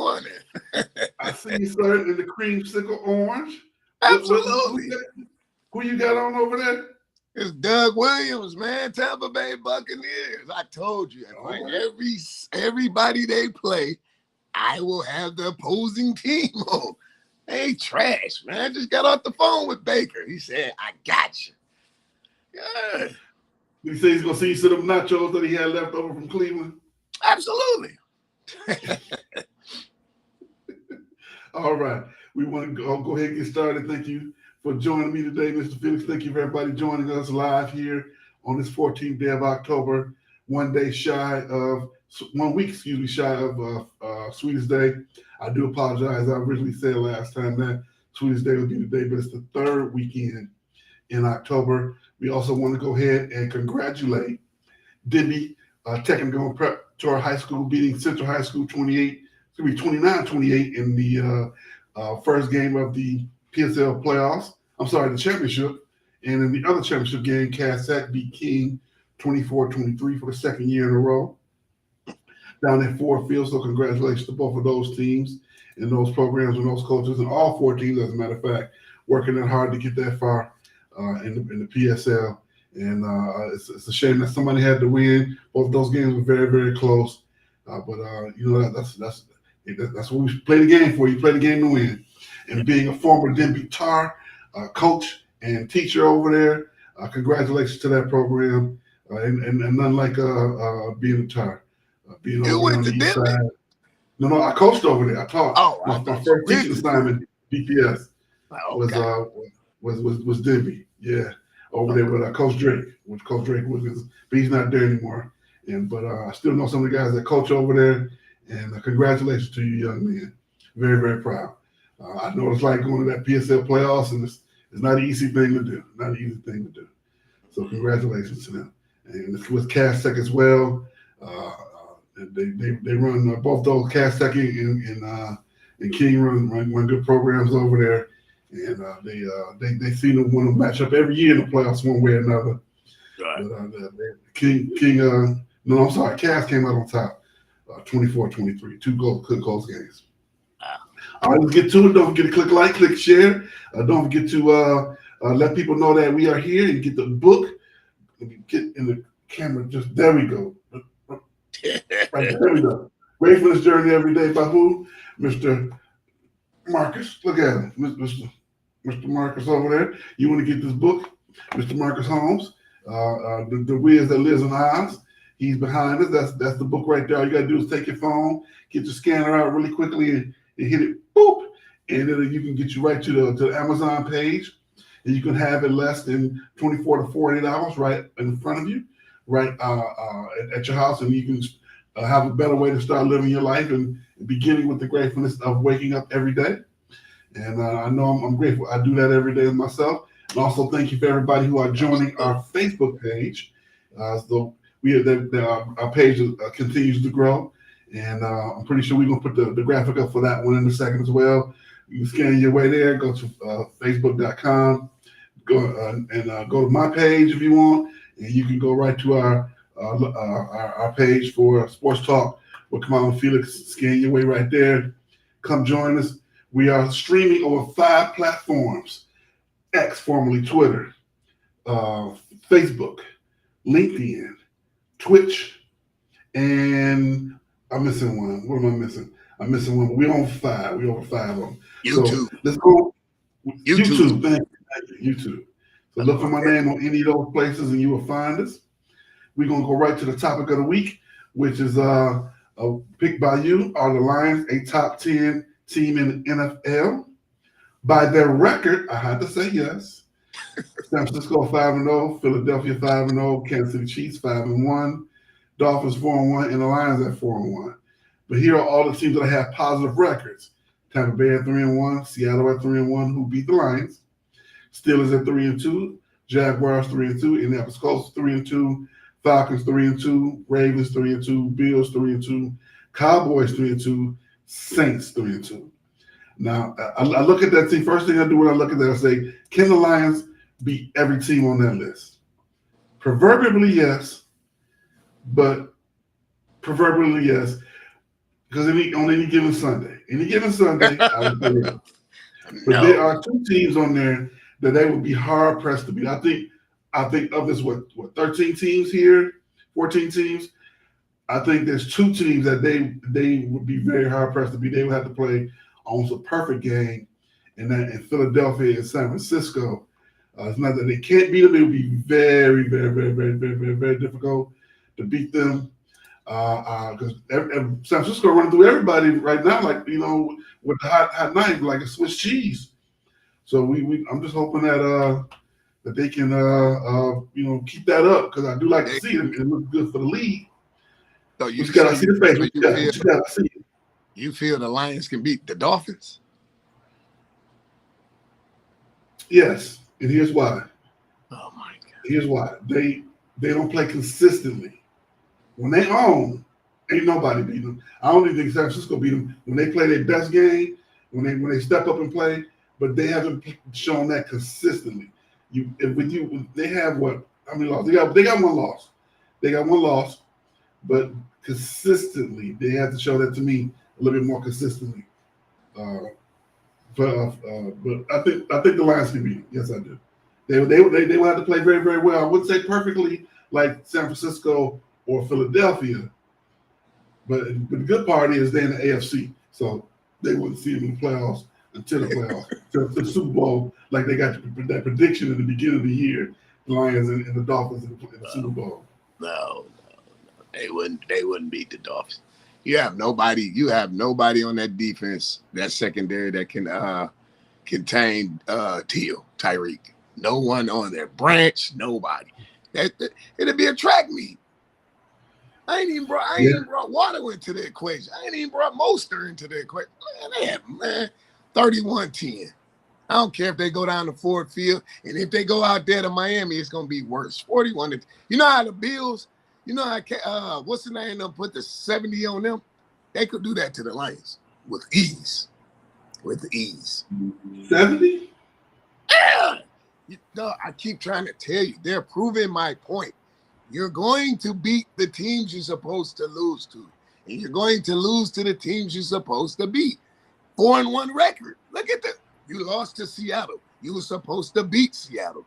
morning. I see you, sir, in the creamsicle orange. Absolutely. Who you got on over there? It's Doug Williams, man. Tampa Bay Buccaneers. I told you, everybody they play, I will have the opposing team on. They ain't trash, man. I just got off the phone with Baker. He said, I got you. Yeah. Did he say he's going to see you some of them nachos that he had left over from Cleveland? Absolutely. All right. We want to go ahead and get started. Thank you for joining me today, Mr. Felix. Thank you for everybody joining us live here on this 14th day of October, 1 week shy of Sweetest Day. I do apologize. I originally said last time that Sweetest Day would be today, but it's the third weekend in October. We also want to go ahead and congratulate Denby Technical Preparatory High School beating Central High School 29-28 in the first game of the PSL playoffs. I'm sorry, the championship. And in the other championship game, Cass-Tech beat King 24-23 for the second year in a row down at Ford Field. So congratulations to both of those teams and those programs and those coaches and all four teams, as a matter of fact, working that hard to get that far in the PSL. And it's a shame that somebody had to win. Both of those games were very, very close. But that's what we play the game for. You play the game to win. And being a former Denby Tar coach and teacher over there, congratulations to that program. And none like being a Tar. Being You over went on to the east Denby? side. No, I coached over there. I taught. My first teaching assignment, BPS, was Denby. Yeah, over there with Coach Drake. With Coach Drake Williams, but he's not there anymore. But I still know some of the guys that coach over there. And congratulations to you, young man. Very, very proud. I know it's like going to that PSL playoffs, and it's not an easy thing to do. Not an easy thing to do. So congratulations to them. And it's with Cass-Tech as well. They run both those Cass-Tech and King run good programs over there. And they seem to want to match up every year in the playoffs one way or another. Right. But Cass came out on top. 24-23, two close games. All right, let's get to it. Don't forget to click like, click share. Don't forget to let people know that we are here and get the book. Let me get in the camera. Just there we go. Right there we go. Gratefulness Journey Every Day by who? Mr. Marcus. Look at him. Mr. Marcus over there. You want to get this book? Mr. Marcus Holmes, the Wiz that lives in Oz. He's behind us. That's the book right there. All you got to do is take your phone, get your scanner out really quickly, and hit it, boop, and then you can get you right to the Amazon page, and you can have it less than 24 to 48 hours right in front of you, right at your house, and you can have a better way to start living your life and beginning with the gratefulness of waking up every day. And I know I'm grateful. I do that every day myself. And also thank you for everybody who are joining our Facebook page. Our page continues to grow, and I'm pretty sure we're going to put the graphic up for that one in a second as well. You can scan your way there, go to facebook.com, go to my page if you want, and you can go right to our page for Sports Talk with Kamau and Felix. Scan your way right there. Come join us. We are streaming over 5 platforms: X, formerly Twitter, Facebook, LinkedIn, Twitch, and I'm missing one. What am I missing? I'm missing one. We're on 5. We're over 5 of them. YouTube. So let's go. YouTube. Thank you. YouTube. So look for my name on any of those places and you will find us. We're going to go right to the topic of the week, which is picked by you. Are the Lions a top 10 team in the NFL? By their record, I had to say yes. San Francisco 5-0, Philadelphia 5-0, Kansas City Chiefs 5-1, Dolphins 4-1, and the Lions at 4-1. But here are all the teams that have positive records: Tampa Bay at 3-1, Seattle at 3-1, who beat the Lions, Steelers at 3-2, Jaguars 3-2, Indianapolis Colts 3-2, Falcons 3-2, Ravens 3-2, Bills 3-2, Cowboys 3-2, Saints 3-2. Now, I look at that team. First thing I do when I look at that, I say, can the Lions beat every team on that list? Proverbially, yes. But proverbially, yes. Because on any given Sunday, I would play them. But No. there are two teams on there that they would be hard pressed to beat. I think of this what 13 teams here, 14 teams. I think there's two teams that they would be very hard pressed to beat. They would have to play almost a perfect game, and that in Philadelphia and San Francisco. It's not that they can't beat them; it would be very, very, very, very, very, very, very difficult to beat them. Because San Francisco running through everybody right now, like with the hot knife, like a Swiss cheese. So I'm just hoping that they can keep that up, because I do like to see it. It looks good for the league. So you gotta see the face. So you gotta see it. You feel the Lions can beat the Dolphins? Yes, and here's why. Oh my God! Here's why. They don't play consistently. When they own, ain't nobody beat them. I don't even think San Francisco beat them when they play their best game. When they step up and play, but they haven't shown that consistently. They have what? How many losses? They got one loss. They got one loss, but consistently they have to show that to me a little bit more consistently. But I think the Lions can beat them. Yes, I do. They will have to play very, very well. I wouldn't say perfectly like San Francisco or Philadelphia, but the good part is they're in the AFC, so they wouldn't see them in the playoffs until the playoffs, to the Super Bowl, like they got that prediction at the beginning of the year, the Lions and the Dolphins in the Super Bowl. No, they wouldn't beat the Dolphins. You have nobody on that defense, that secondary that can contain Tyreek. No one on there. Branch, nobody. It'll be a track meet. I ain't even brought Water into the equation. I ain't even brought Mostert into the equation. Man, they have 31-10. I don't care if they go down to Ford Field, and if they go out there to Miami, it's gonna be worse. 41. You know how the Bills, what's the name? Them put the 70 on them. They could do that to the Lions with ease. 70? Yeah. I keep trying to tell you, they're proving my point. You're going to beat the teams you're supposed to lose to, and you're going to lose to the teams you're supposed to beat. 4-1 record. Look at that. You lost to Seattle. You were supposed to beat Seattle.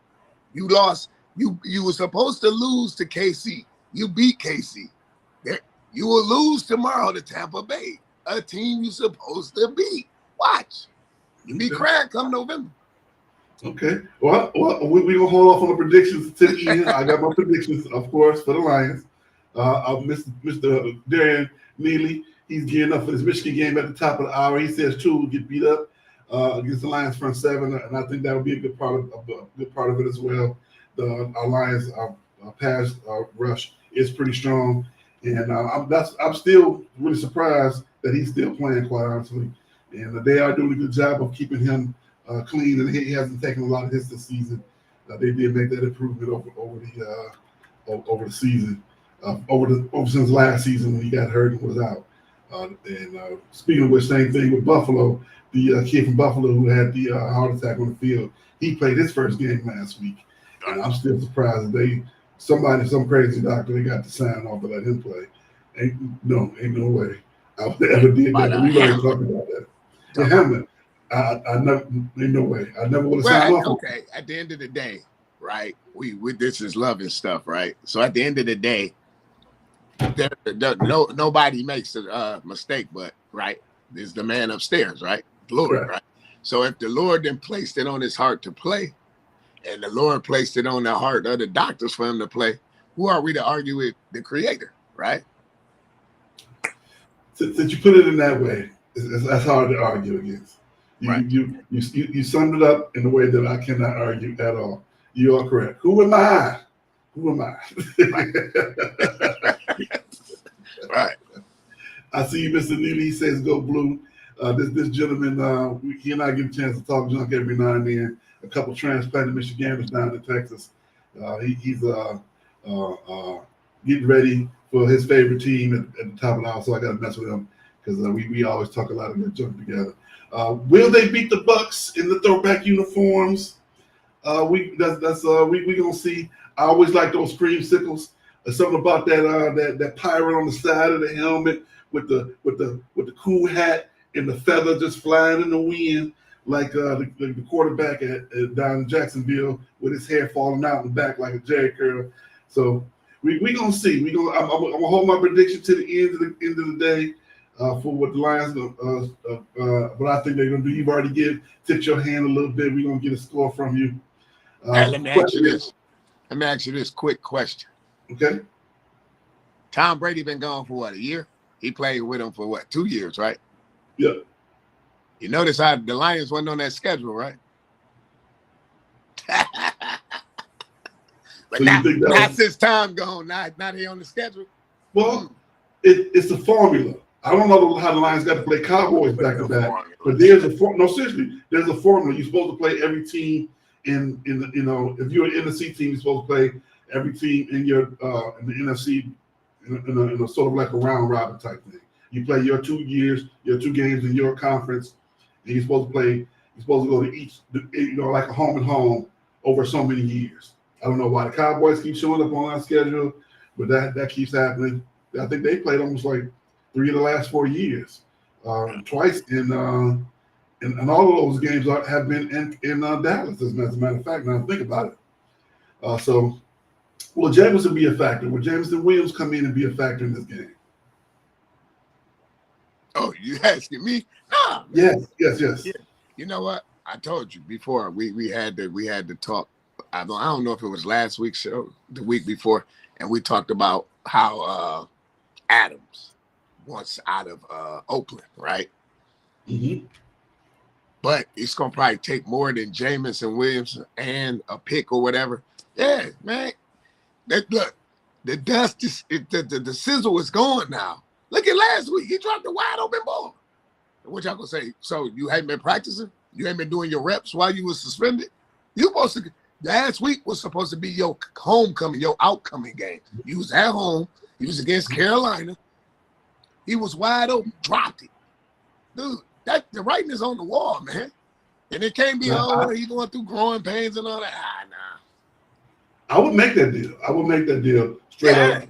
You lost. You were supposed to lose to KC. You beat KC. You will lose tomorrow to Tampa Bay, a team you're supposed to beat. Watch. You be crying come November. Okay. Well, we're going to hold off on the predictions to the end. I got my predictions, of course, for the Lions. Mr. Darian Neely, he's gearing up for this Michigan game at the top of the hour. He says two will get beat up against the Lions front seven, and I think that would be a good part of it as well. Our Lions pass rush is pretty strong, and I'm still really surprised that he's still playing, quite honestly. And they are doing a good job of keeping him clean, and he hasn't taken a lot of hits this season. They did make that improvement over the season, over since last season when he got hurt and was out. And speaking of which, same thing with Buffalo. The kid from Buffalo who had the heart attack on the field, he played his first game last week, and I'm still surprised that some crazy doctor, they got to sign off to let him play. Ain't no way I would ever did that. We already talked about that. The helmet. I never, ain't no way. I never would have signed off. Okay, at the end of the day, right? We this is love and stuff, right? So at the end of the day, nobody makes a mistake, but right, there's the man upstairs, right? Lord, right? So if the Lord then placed it on his heart to play, and the Lord placed it on the heart of the doctors for him to play, who are we to argue with the Creator, right? Since you put it in that way, that's hard to argue against. You summed it up in a way that I cannot argue at all. You are correct. Who am I? Right. I see you, Mr. Neely. He says go blue. This gentleman, he and I get a chance to talk junk every now and then. A couple transplanted Michiganders down in Texas. He's getting ready for his favorite team at the top of the house, so I got to mess with him because we always talk a lot of good junk together. Will they beat the Bucks in the throwback uniforms? We gonna see. I always like those creamsicles. There's something about that pirate on the side of the helmet with the cool hat and the feather just flying in the wind, like the quarterback down in Jacksonville with his hair falling out in the back like a Jerry curl. So we gonna see. I'm gonna hold my prediction to the end of the day for what the Lions. But I think they're gonna do. You've already tipped your hand a little bit. We're gonna get a score from you. Let me ask you this. Let me ask you this quick question. Okay. Tom Brady been gone for what, a year? He played with him for what, 2 years, right? Yeah. You notice how the Lions wasn't on that schedule, right? But so now since Tom gone, now they on the schedule. Well, it's a formula. I don't know how the Lions got to play Cowboys back to back, but there's a no, seriously, there's a formula. You're supposed to play every team in the, if you're an NFC team, you're supposed to play every team in your in the NFC in a sort of like a round robin type thing. You play your 2 games in your conference, and you're supposed to go to each, like a home and home over so many years. I don't know why the Cowboys keep showing up on our schedule, but that keeps happening. I think they played almost like 3 of the last 4 years, twice in all of those games have been in Dallas. As a matter of fact, now think about it. So, will Jameson be a factor? Will Jameson Williams come in and be a factor in this game? Oh, you asking me? Nah, yes. Yeah. You know what? I told you before we had to talk. I don't know if it was last week's show, the week before, and we talked about how Adams wants out of Oakland, right? Mm-hmm. But it's gonna probably take more than Jameson Williams and a pick or whatever. Yeah, man. Look, the dust is the sizzle is gone now. Look at last week. He dropped a wide open ball. What y'all gonna say? So you haven't been practicing? You ain't been doing your reps while you was suspended? You supposed to. Last week was supposed to be your homecoming, your outcoming game. You was at home. He was against Carolina. He was wide open, dropped it. Dude, the writing is on the wall, man. And it can't be, he's going through growing pains and all that. Nah. I would make that deal. Straight up.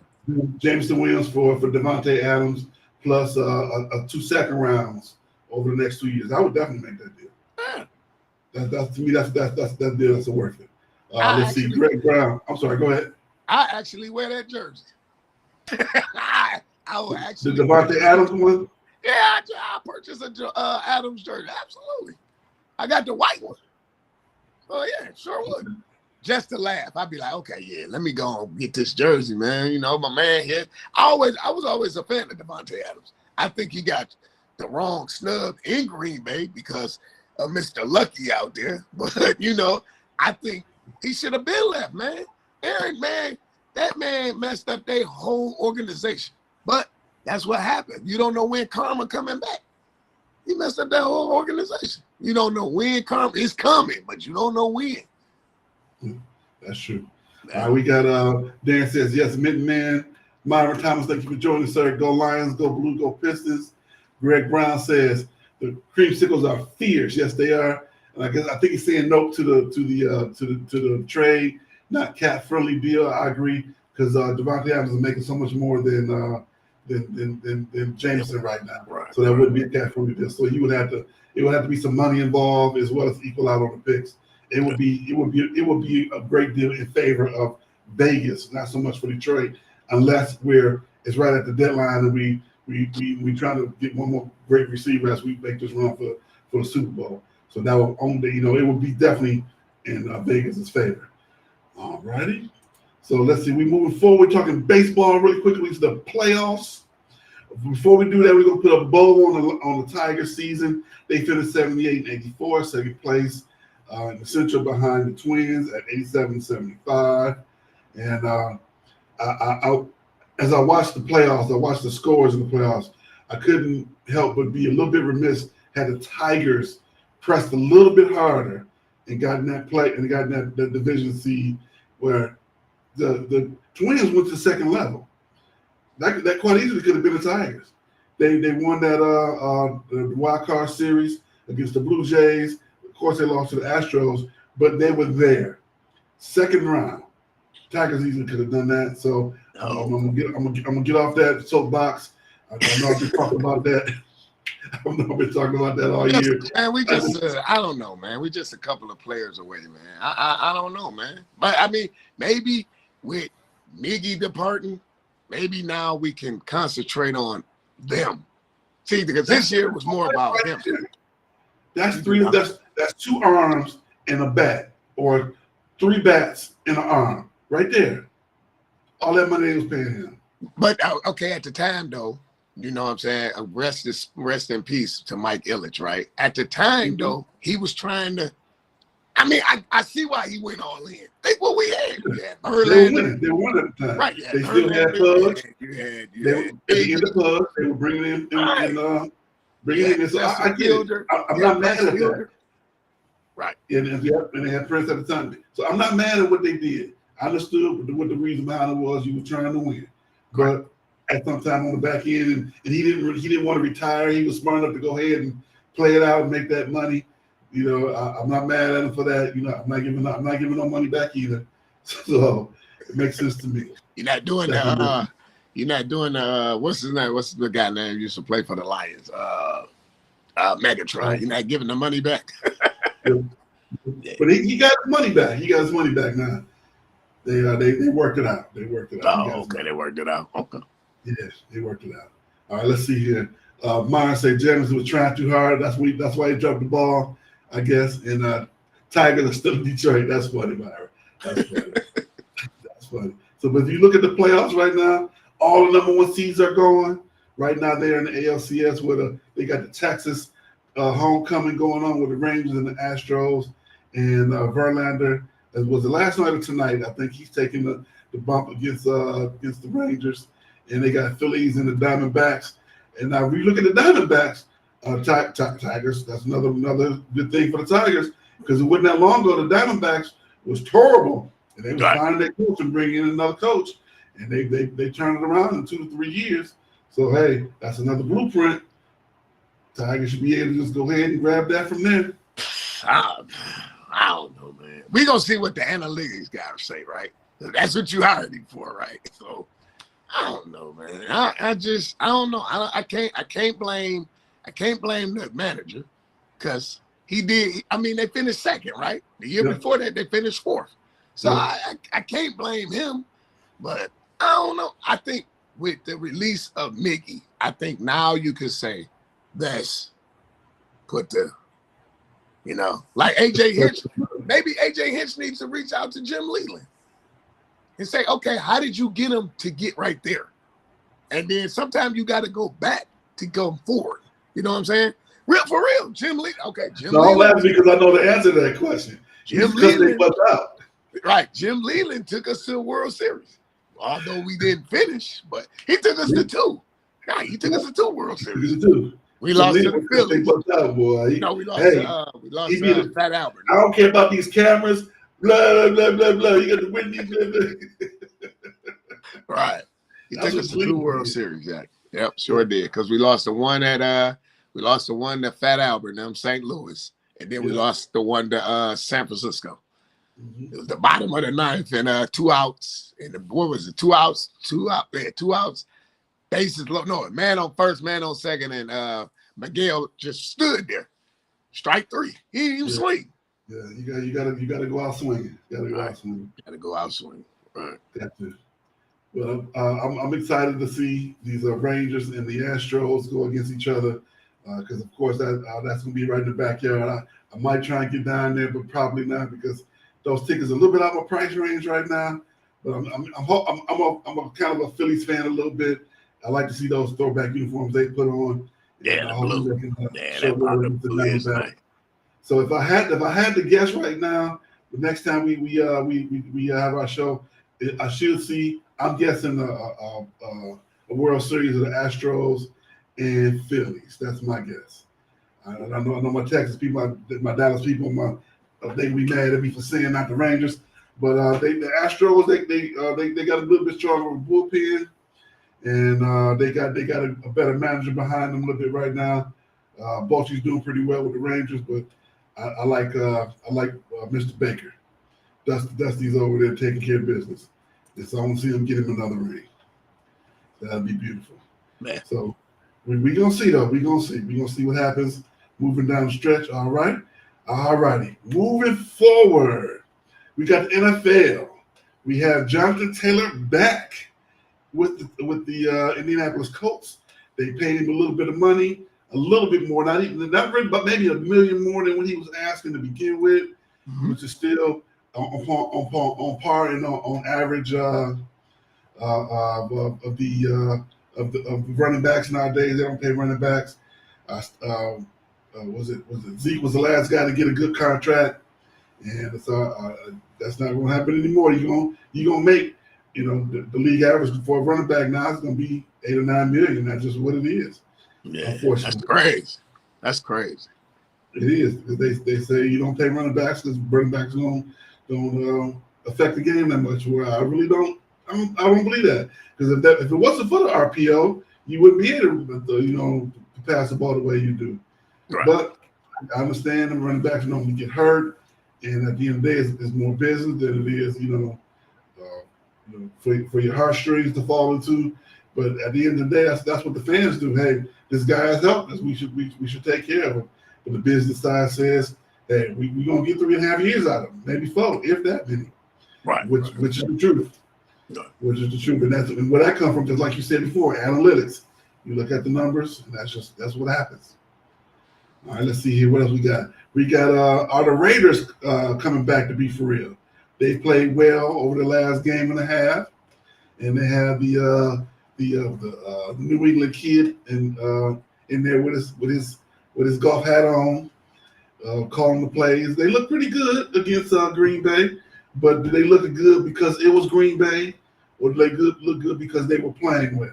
Jameson Williams for Devontae Adams plus a 2 second rounds over the next 2 years. I would definitely make that deal. Yeah. That's to me, that's that deal that's worth it. Let's see, Greg Brown. I'm sorry, go ahead. I actually wear that jersey. I will actually. The Devontae Adams one? Yeah, I purchased a Adams jersey. Absolutely. I got the white one. Oh, yeah, sure would. Just to laugh. I'd be like, okay, yeah, let me go and get this jersey, man. My man here. I was always a fan of Devontae Adams. I think he got the wrong snub in Green Bay because of Mr. Lucky out there. But, I think he should have been left, man. Aaron, man, that man messed up their whole organization. But that's what happened. You don't know when karma coming back. He messed up that whole organization. You don't know when karma is coming, but you don't know when. That's true. We got Dan says, yes, Midman. Myron Thomas, thank you for joining, sir. Go Lions, go Blue, go Pistons. Greg Brown says the creamsicles are fierce. Yes, they are. And I think he's saying no to the trade, not cat friendly deal. I agree because Devontae Adams is making so much more than Jameson right now. Right. So that wouldn't be a cat friendly deal. So it would have to be some money involved as well as equal out on the picks. It would be a great deal in favor of Vegas, not so much for Detroit, unless it's right at the deadline and we try to get one more great receiver as we make this run for the Super Bowl. So that would it would be definitely in Vegas' favor. All righty. So let's see. We're moving forward. We're talking baseball really quickly to the playoffs. Before we do that, we're gonna put a bow on the Tigers season. They finished 78-84, second place. In the Central behind the Twins at 87-75. And as I watched the playoffs, I watched the scores in the playoffs, I couldn't help but be a little bit remiss had the Tigers pressed a little bit harder and gotten that play and gotten that division seed where the Twins went to the second level. That quite easily could have been the Tigers. They won that the wild card series against the Blue Jays. Of course, they lost to the Astros, but they were there. Second round. Tigers easily could have done that. So I'm gonna get off that soapbox. I know I've been talking about that. I know I've been talking about that all year. Man, we just I don't know, man. We just a couple of players away, man. I don't know, man. But I mean, maybe with Miggy departing, maybe now we can concentrate on them. See, because this year was more about him. That's three. That's 2 arms and a bat, or 3 bats and an arm, right there. All that money they was paying him. But okay, at the time though, you know what I'm saying? Rest in peace to Mike Ilitch, right? At the time though, he was trying to. I mean, I see why he went all in. Think what we had. We had Verlander. They won at the time. Right. Yeah, they still had plugs. At the end of plugs, they were bringing in bringing in. So I get it. I'm not mad at that. Right. And they had Prince at the time. So I'm not mad at what they did. I understood what the reason behind it was. You were trying to win, but at some time on the back end, and he didn't want to retire. He was smart enough to go ahead and play it out and make that money. You know, I'm not mad at him for that. You know, I'm not giving no money back either. So it makes sense to me. You're not doing what's his name? What's the guy name used to play for the Lions? Megatron. You're not giving the money back. But he got his money back. He got his money back now. They worked it out. They worked it out. Oh, okay. They worked it out. Okay. Yes, they worked it out. All right, let's see here. Myron said Jennings was trying too hard. That's why he dropped the ball, I guess. And Tigers are still in Detroit. That's funny, Myron. That's funny. That's funny. So, but if you look at the playoffs right now, all the number 1 seeds are going. Right now, they're in the ALCS where they got the Texas homecoming going on with the Rangers and the Astros. And Verlander, as was the last night of tonight, I think he's taking the bump against the Rangers. And they got Phillies and the Diamondbacks. And now if you look at the Diamondbacks, Tigers, that's another good thing for the Tigers, because it wasn't that long ago the Diamondbacks was horrible. And they were finding their coach and bringing in another coach. And they turned it around in 2 to 3 years. So, hey, that's another blueprint. Tigers should be able to just go ahead and grab that from there. I don't know, man. We're going to see what the analytics guys say, right? That's what you hired him for, right? So, I don't know, man. I don't know. I can't blame the manager because he did. I mean, they finished second, right? The year before that, they finished 4th. So I can't blame him, but I don't know. I think with the release of Miggy, I think now you could say let's put the, like AJ Hinch. Maybe AJ Hinch needs to reach out to Jim Leland and say, okay, how did you get him to get right there? And then sometimes you got to go back to go forward. You know what I'm saying? For real, Jim Leland. Okay, Jim Leland. I'm laughing because I know the answer to that question. Jim Leland. Right, Jim Leland took us to the World Series. Although we didn't finish, but he took us to 2. Yeah, he took us to 2 World Series. We lost to the Phillies. We lost to Fat Albert. I don't care about these cameras. Blah, blah, blah, blah. You got the Whitney. Blah, blah. Right. He took us to 2 World Series, yeah. Yep, sure did. Because we lost the one at Fat Albert, in St. Louis. And then we lost the one to San Francisco. Mm-hmm. It was the bottom of the 9th and 2 outs. And what was it? 2 outs. 2 outs. Bases low. No, man on first, man on second, and Miguel just stood there. Strike 3. He didn't even swing. Yeah, you gotta go out swinging. Gotta go out swinging. Right. That's it. Well, I'm excited to see these Rangers and the Astros go against each other because, of course, that's gonna be right in the backyard. I might try and get down there, but probably not because those tickets are a little bit out of my price range right now. But I'm a kind of a Phillies fan a little bit. I like to see those throwback uniforms they put on. Yeah, the blue is nice. So if I had to guess right now, the next time we have our show, I should see. I'm guessing a World Series of the Astros and Phillies. That's my guess. I know my Texas people, my Dallas people, they be mad at me for saying not the Rangers, but the Astros they got a little bit stronger bullpen. And they got a better manager behind them a little bit right now. Bochy's doing pretty well with the Rangers, but I like Mr. Baker. Dusty's over there taking care of business. And so I want to see him get him another ring. That'd be beautiful. Man. So we gonna see though. We gonna see what happens moving down the stretch. All right. All righty. Moving forward, we got the NFL. We have Jonathan Taylor back with the Indianapolis Colts. They paid him a little bit of money, a little bit more, not really, but maybe $1 million more than what he was asking to begin with, which is still on par and on average of the running backs nowadays. They don't pay running backs. Was it Zeke was the last guy to get a good contract, and that's not going to happen anymore. You're gonna make the league average for a running back now is going to be $8 or $9 million. That's just what it is. Yeah, unfortunately, that's crazy. It is. They say you don't pay running backs because running backs don't affect the game that much. Where I really don't. I don't believe that, because if it wasn't for the RPO, you wouldn't be able to pass the ball the way you do. Right. But I understand the running backs normally get hurt, and at the end of the day, it's more business than it is for your heartstrings to fall into. But at the end of the day, that's what the fans do. Hey, this guy has helped us. We should take care of him. But the business side says, hey, we're gonna get 3.5 years out of him, maybe 4, if that many. Right. Which is the truth. Right. Which is the truth, and where that comes from, just like you said before, analytics. You look at the numbers, and that's what happens. All right, let's see here. What else we got? We got are the Raiders coming back to be for real? They played well over the last game and a half, and they have the New England kid in there with his golf hat on, calling the plays. They look pretty good against Green Bay, but do they look good because it was Green Bay, or do they look good because they were playing well?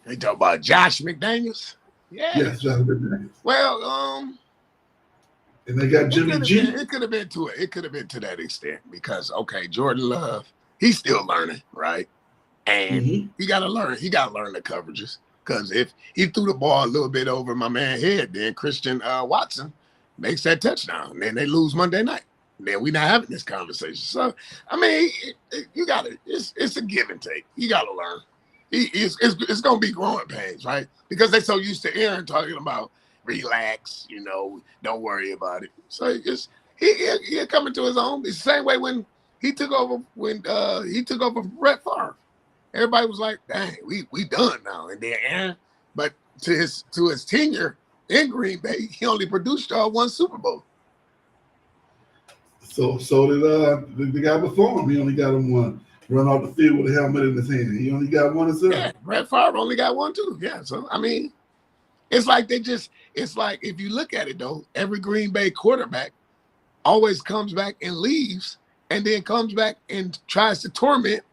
They talk about Josh McDaniels. Yeah. Yes, Josh McDaniels. Well, and they got Jimmy G. It could have been to that extent because Jordan Love, he's still learning, right? And he got to learn. He got to learn the coverages, because if he threw the ball a little bit over my man's head, then Christian Watson makes that touchdown, and then they lose Monday night. Then we're not having this conversation. So I mean, you got to. It's a give and take. You got to learn. It's going to be growing pains, right? Because they're so used to Aaron talking about relax, don't worry about it. So he'll come into his own. It's the same way when he took over from Brett Favre. Everybody was like, dang, we done now. And then Aaron, but to his tenure in Green Bay, he only produced one Super Bowl. So did the guy before him. He only got him one. Run off the field with a helmet in his hand. He only got one himself. Yeah, Brett Favre only got one too. Yeah, so I mean, it's like if you look at it though, every Green Bay quarterback always comes back and leaves, and then comes back and tries to torment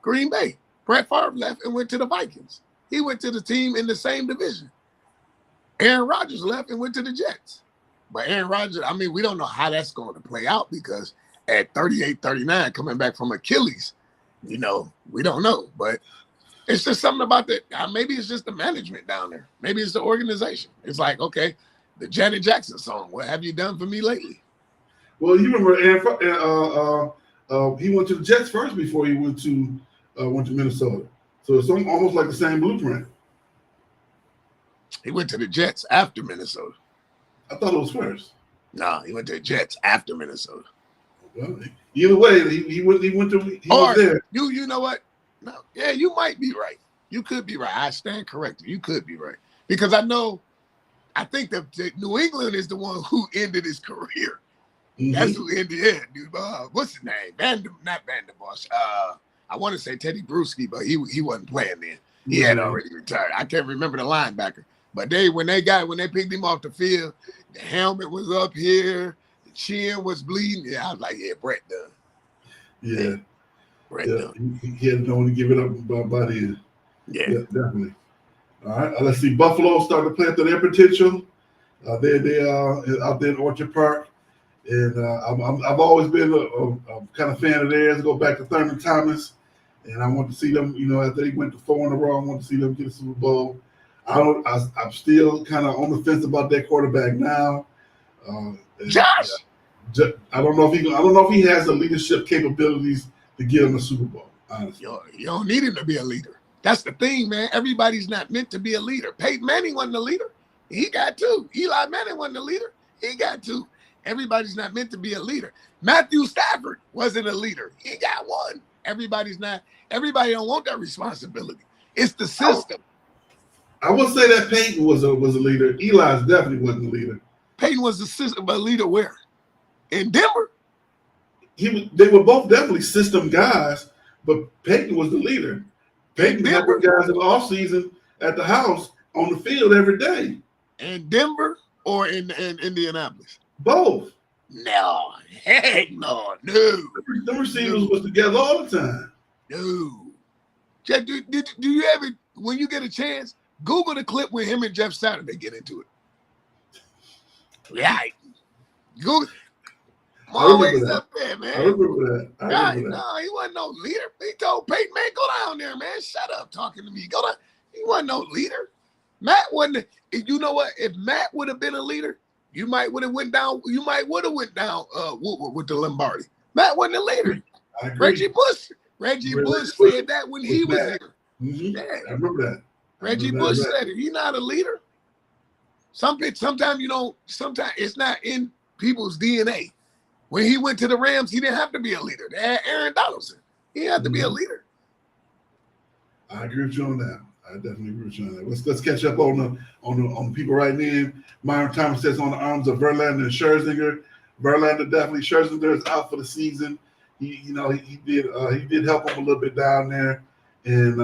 Green Bay. Brett Favre left and went to the Vikings. He went to the team in the same division. Aaron Rodgers left and went to the Jets. But Aaron Rodgers, I mean, we don't know how that's going to play out, because at 38, 39, coming back from Achilles, we don't know. But it's just something about that. Maybe it's just the management down there. Maybe it's the organization. It's like, okay, the Janet Jackson song, what have you done for me lately? Well, you remember Aaron, he went to the Jets first before he went to Minnesota. So it's almost like the same blueprint. He went to the Jets after Minnesota. I thought it was first. No, he went to the Jets after Minnesota. Well, either way, he was there. You know what? No, yeah, you might be right. You could be right. I stand corrected. You could be right, because I think that New England is the one who ended his career. That's who ended it, dude. What's his name? Not Vanderbosch. I want to say Teddy Bruschi, but he wasn't playing then. He had already retired. I can't remember the linebacker. But when they picked him off the field, the helmet was up here, the chin was bleeding. Yeah, I was like, yeah, Brett done. Yeah. Brett done. He had no one to give it up by the end. Yeah, definitely. All right, let's see. Buffalo started to play up to their potential. They are out there in Orchard Park. And I've always been a kind of fan of theirs. Go back to Thurman Thomas. And I want to see them, after they went to 4 in a row, I want to see them get a Super Bowl. I'm still kind of on the fence about their quarterback now. Josh. I don't know if he has the leadership capabilities to get him a Super Bowl. Honestly, you don't need him to be a leader. That's the thing, man. Everybody's not meant to be a leader. Peyton Manning wasn't a leader. He got two. Eli Manning wasn't a leader. He got two. Everybody's not meant to be a leader. Matthew Stafford wasn't a leader. He got one. Everybody don't want that responsibility. It's the system. I would say that Peyton was a leader. Eli's definitely wasn't a leader. Peyton was the system, but a leader where? In Denver? They were both definitely system guys, but Peyton was the leader. Peyton had the guys in the offseason at the house on the field every day. In Denver or in Indianapolis? Both. No, heck no. The receivers was together all the time. No. Jeff, do you ever, when you get a chance, Google the clip when him and Jeff Saturday get into it? Right. Google. Always up there, man. I remember that. No, he wasn't no leader. He told Peyton, man, go down there, man. Shut up talking to me. Go down. He wasn't no leader. Matt wasn't. You know what? If Matt would have been a leader, you might would have went down. You might would have went down with the Lombardi. Matt wasn't a leader. Reggie Bush said that when he was here. Mm-hmm. Yeah. I remember that. Reggie Bush said it. He's not a leader. Sometimes you don't. Sometimes it's not in people's DNA. When he went to the Rams, he didn't have to be a leader. They had Aaron Donaldson. He had to be a leader. I agree with you on that. I definitely agree with you on that. Let's catch up on the people right now. Myron Thomas says on the arms of Verlander and Scherzinger. Verlander definitely. Scherzinger is out for the season. He did help him a little bit down there, and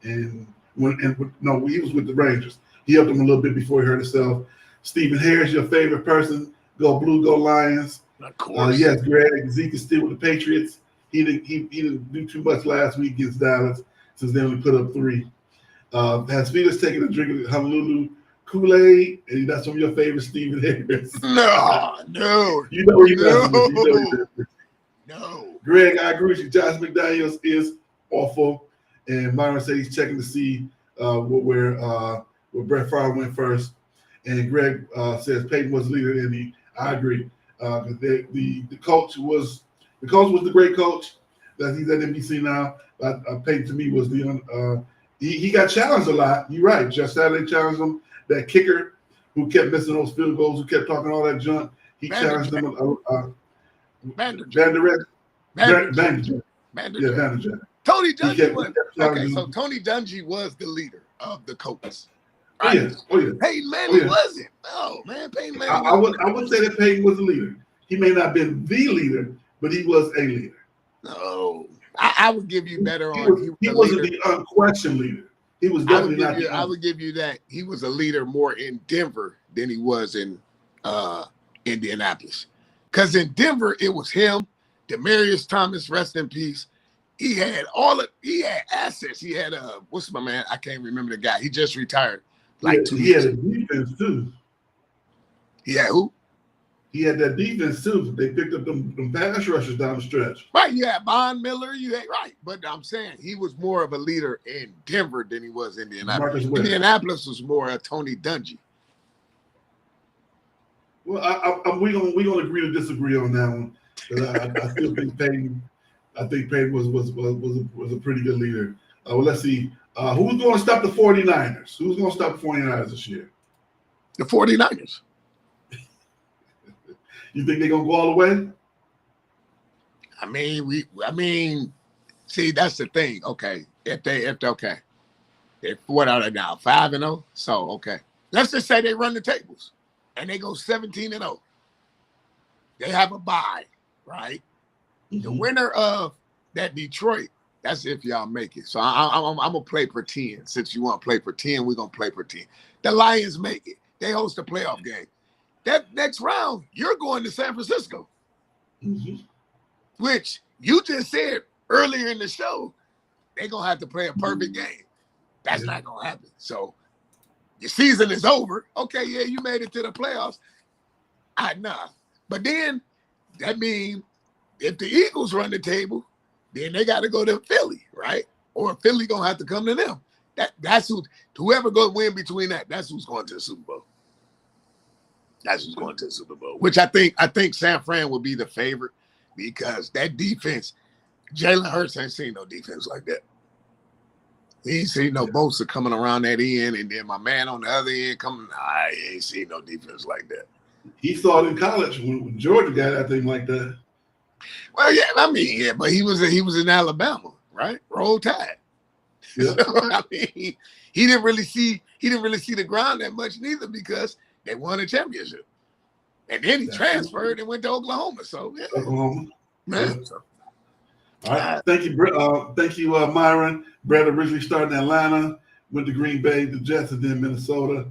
he was with the Rangers. He helped him a little bit before he hurt himself. Stephen Harris, your favorite person. Go Blue, go Lions. Of course. Yes, Greg. Zeke is still with the Patriots. He didn't do too much last week against Dallas since they only put up 3. Has Felix taken a drink of Honolulu Kool-Aid? And that's from your favorite Stephen Harris. No. You know he doesn't. No. Greg, I agree with you. Josh McDaniels is awful. And Myron said he's checking to see where Brett Favre went first. And Greg says Peyton was the leader in the. I agree. The coach was the great coach. That he's at NBC now. Peyton to me was the he got challenged a lot. You're right. Jeff Saturday challenged him. That kicker who kept missing those field goals, who kept talking all that junk, he challenged him. Vanderjagt. Tony Dungy was okay. So Tony Dungy was the leader of the Colts. Right? Oh yeah. Peyton Manning wasn't. Oh man, Peyton Manning. I would say that Peyton was the leader. He may not have been the leader, but he was a leader. No, I would give you better he wasn't the unquestioned leader. He was definitely not. I would give you that he was a leader more in Denver than he was in Indianapolis. Because in Denver, it was him, Demaryius Thomas, rest in peace. He had assets. He had what's my man? I can't remember the guy. He just retired. He had a defense too. Yeah, who? He had that defense too. They picked up them pass rushers down the stretch. Right, you had Von Miller. Right, but I'm saying he was more of a leader in Denver than he was in Indianapolis. Indianapolis was more a Tony Dungy. Well, we're gonna agree to disagree on that one. I still think Peyton. I think Peyton was a pretty good leader. Well, let's see. Who's going to stop the 49ers? Who's going to stop the 49ers this year? The 49ers. You think they're going to go all the way? I mean, see, that's the thing. Okay. If what are they now? 5-0? So, okay. Let's just say they run the tables and they go 17-0. They have a bye, right? Mm-hmm. The winner of that Detroit, that's if y'all make it. So I'm going to play pretend. Since you want to play pretend, we're going to play pretend. The Lions make it. They host a playoff game. That next round, you're going to San Francisco, which you just said earlier in the show, they're going to have to play a perfect game. That's not going to happen. So your season is over. Okay, yeah, you made it to the playoffs. Nah. But then that means if the Eagles run the table, then they got to go to Philly, right? Or Philly going to have to come to them. That's whoever goes win between that, that's who's going to the Super Bowl. That's who's going to the Super Bowl, which I think San Fran will be the favorite because that defense, Jalen Hurts ain't seen no defense like that. He ain't seen no Bosa coming around that end, and then my man on the other end coming. I ain't seen no defense like that. He saw it in college when Georgia got that thing like that. Well, yeah, I mean, yeah, but he was in Alabama, right? Roll Tide. Yeah. So, I mean, he didn't really see the ground that much neither because they won a championship, and then he transferred and went to Oklahoma. So yeah. Oklahoma. Man. Yeah. All right. Thank you, Myron. Brad originally started in Atlanta, went to Green Bay, the Jets, and then Minnesota.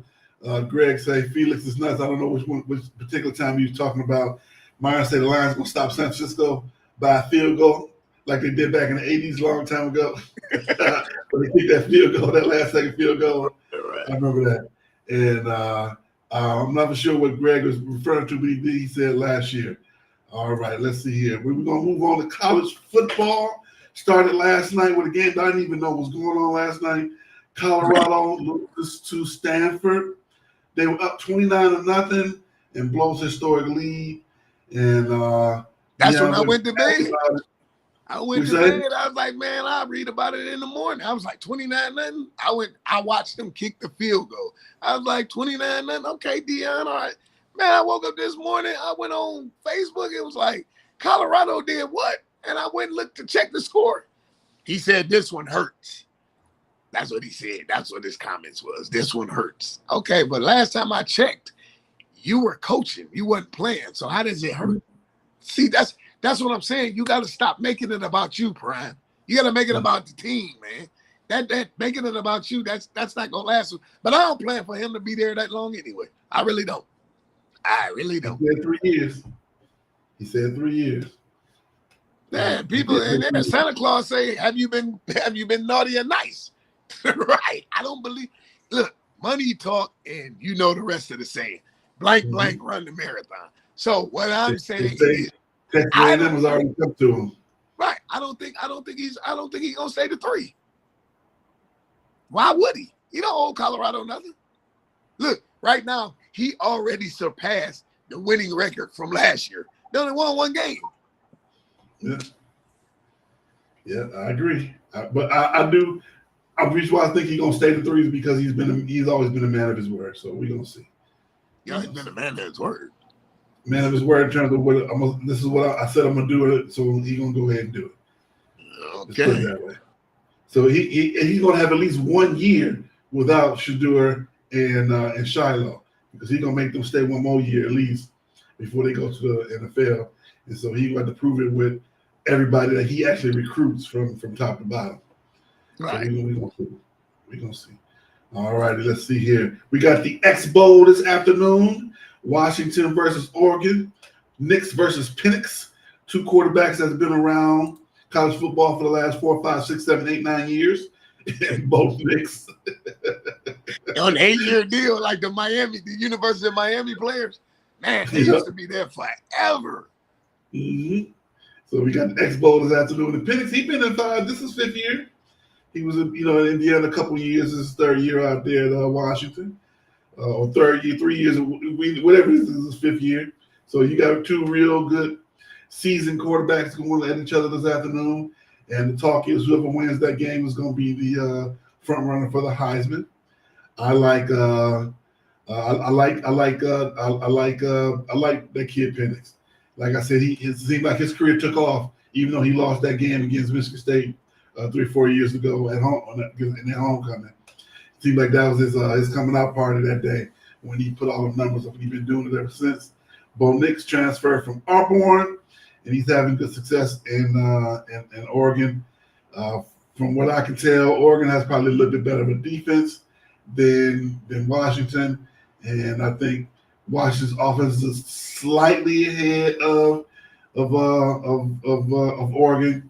Greg say Felix is nuts. I don't know which particular time he was talking about. Myron said the Lions going to stop San Francisco by a field goal like they did back in the 80s, long time ago. But they kicked that field goal, that last second field goal. Right. I remember that. And I'm not sure what Greg was referring to, but he said last year. All right, let's see here. We're going to move on to college football. Started last night with a game that I didn't even know was going on last night. Colorado loses to Stanford. They were up 29-0 and blows historic lead. And that's when I went to bed. I went to bed. I was like, man, I'll read about it in the morning. I was like 29-0. I watched them kick the field goal. I was like 29-0. Okay, Deion, all right. Man, I woke up this morning. I went on Facebook. It was like, Colorado did what? And I went and looked to check the score. He said, this one hurts. That's what he said. That's what his comments was. This one hurts. Okay, but last time I checked, you were coaching. You wasn't playing. So how does it hurt? See, that's what I'm saying. You got to stop making it about you, Prime. You got to make it about the team, man. That making it about you, that's not going to last. But I don't plan for him to be there that long anyway. I really don't. He said 3 years. He said 3 years. Man, people and then Santa Claus say, have you been naughty or nice? Right. I don't believe. Look, money talk, and you know the rest of the saying. Blank, run the marathon. So what I'm saying is, I was already up to him. Right. I don't think he's gonna stay to 3. Why would he? He don't owe Colorado nothing. Look, right now, he already surpassed the winning record from last year. They only won 1 game. Yeah, I agree. But I do. The reason why I think he's gonna stay to 3 is because he's always been a man of his word. So we're gonna see. Yeah, he's been a man of his word. Man of his word in terms of this is what I said I'm gonna do it. So he's gonna go ahead and do it. Okay. Let's put it that way. So he's gonna have at least 1 year without Shedeur and Shiloh, because he's gonna make them stay 1 more year at least before they go to the NFL. And so he's going to prove it with everybody that he actually recruits from top to bottom. Right. So we're gonna see. All righty, let's see here. We got the X Bowl this afternoon. Washington versus Oregon. Knicks versus Penix. 2 quarterbacks that's been around college football for the last 4, 5, 6, 7, 8, 9 years. And both Knicks. On an 8-year deal, like the University of Miami players. Man, they used to be there forever. Mm-hmm. So we got the X Bowl this afternoon. And Penix, he's been in 5. This is 5th year. He was in Indiana a couple of years. This is 3rd year out there at Washington. Or 3rd year, 3 years, whatever it is, this is his 5th year. So you got 2 real good seasoned quarterbacks going at each other this afternoon. And the talk is whoever wins that game is going to be the front runner for the Heisman. I like that kid Penix. Like I said, it seemed like his career took off, even though he lost that game against Michigan State 3 or 4 years ago at home in their homecoming. It seemed like that was his coming out party that day when he put all the numbers up, and he's been doing it ever since. Bo Nix transferred from Auburn, and he's having good success in Oregon. From what I can tell, Oregon has probably a little bit better of a defense than Washington, and I think Washington's offense is slightly ahead of Oregon.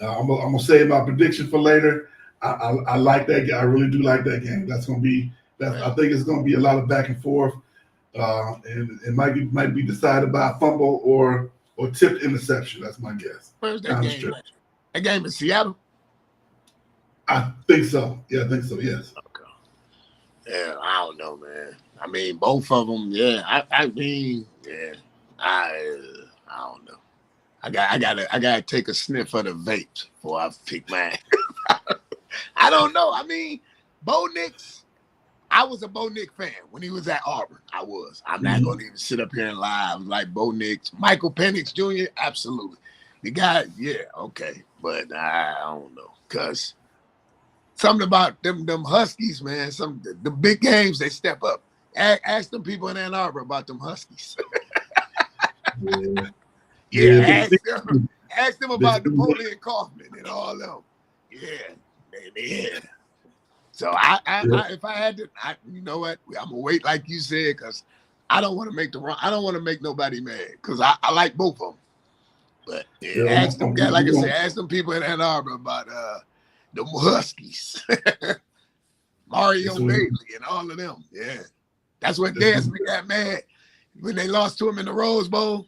I'm gonna say my prediction for later. I like that game. I really do like that game. I think it's gonna be a lot of back and forth, and it might be decided by a fumble or tipped interception. That's my guess. Where's that game? That game in Seattle? I think so. Yeah, I think so. Yes. Okay. Yeah, I don't know, man. I mean, both of them. Yeah, I mean, yeah. I don't know. I gotta take a sniff of the vape before I pick mine. I don't know. I mean, Bo Nix. I was a Bo Nix fan when he was at Auburn. I was. I'm not going to even sit up here and lie. I was like Bo Nix. Michael Penix Jr., absolutely. The guy, yeah, okay. But I don't know. Because something about them Huskies, man, the big games, they step up. Ask them people in Ann Arbor about them Huskies. Yeah, ask them about Napoleon Kaufman and all them. Yeah. So if I had to, you know what? I'm gonna wait like you said, because I don't want to make I don't want to make nobody mad, because I like both of them. But ask them, like I said, ask them people in Ann Arbor about the Huskies, Mario Bailey, and all of them. Yeah, that's what Desmond got mad when they lost to him in the Rose Bowl,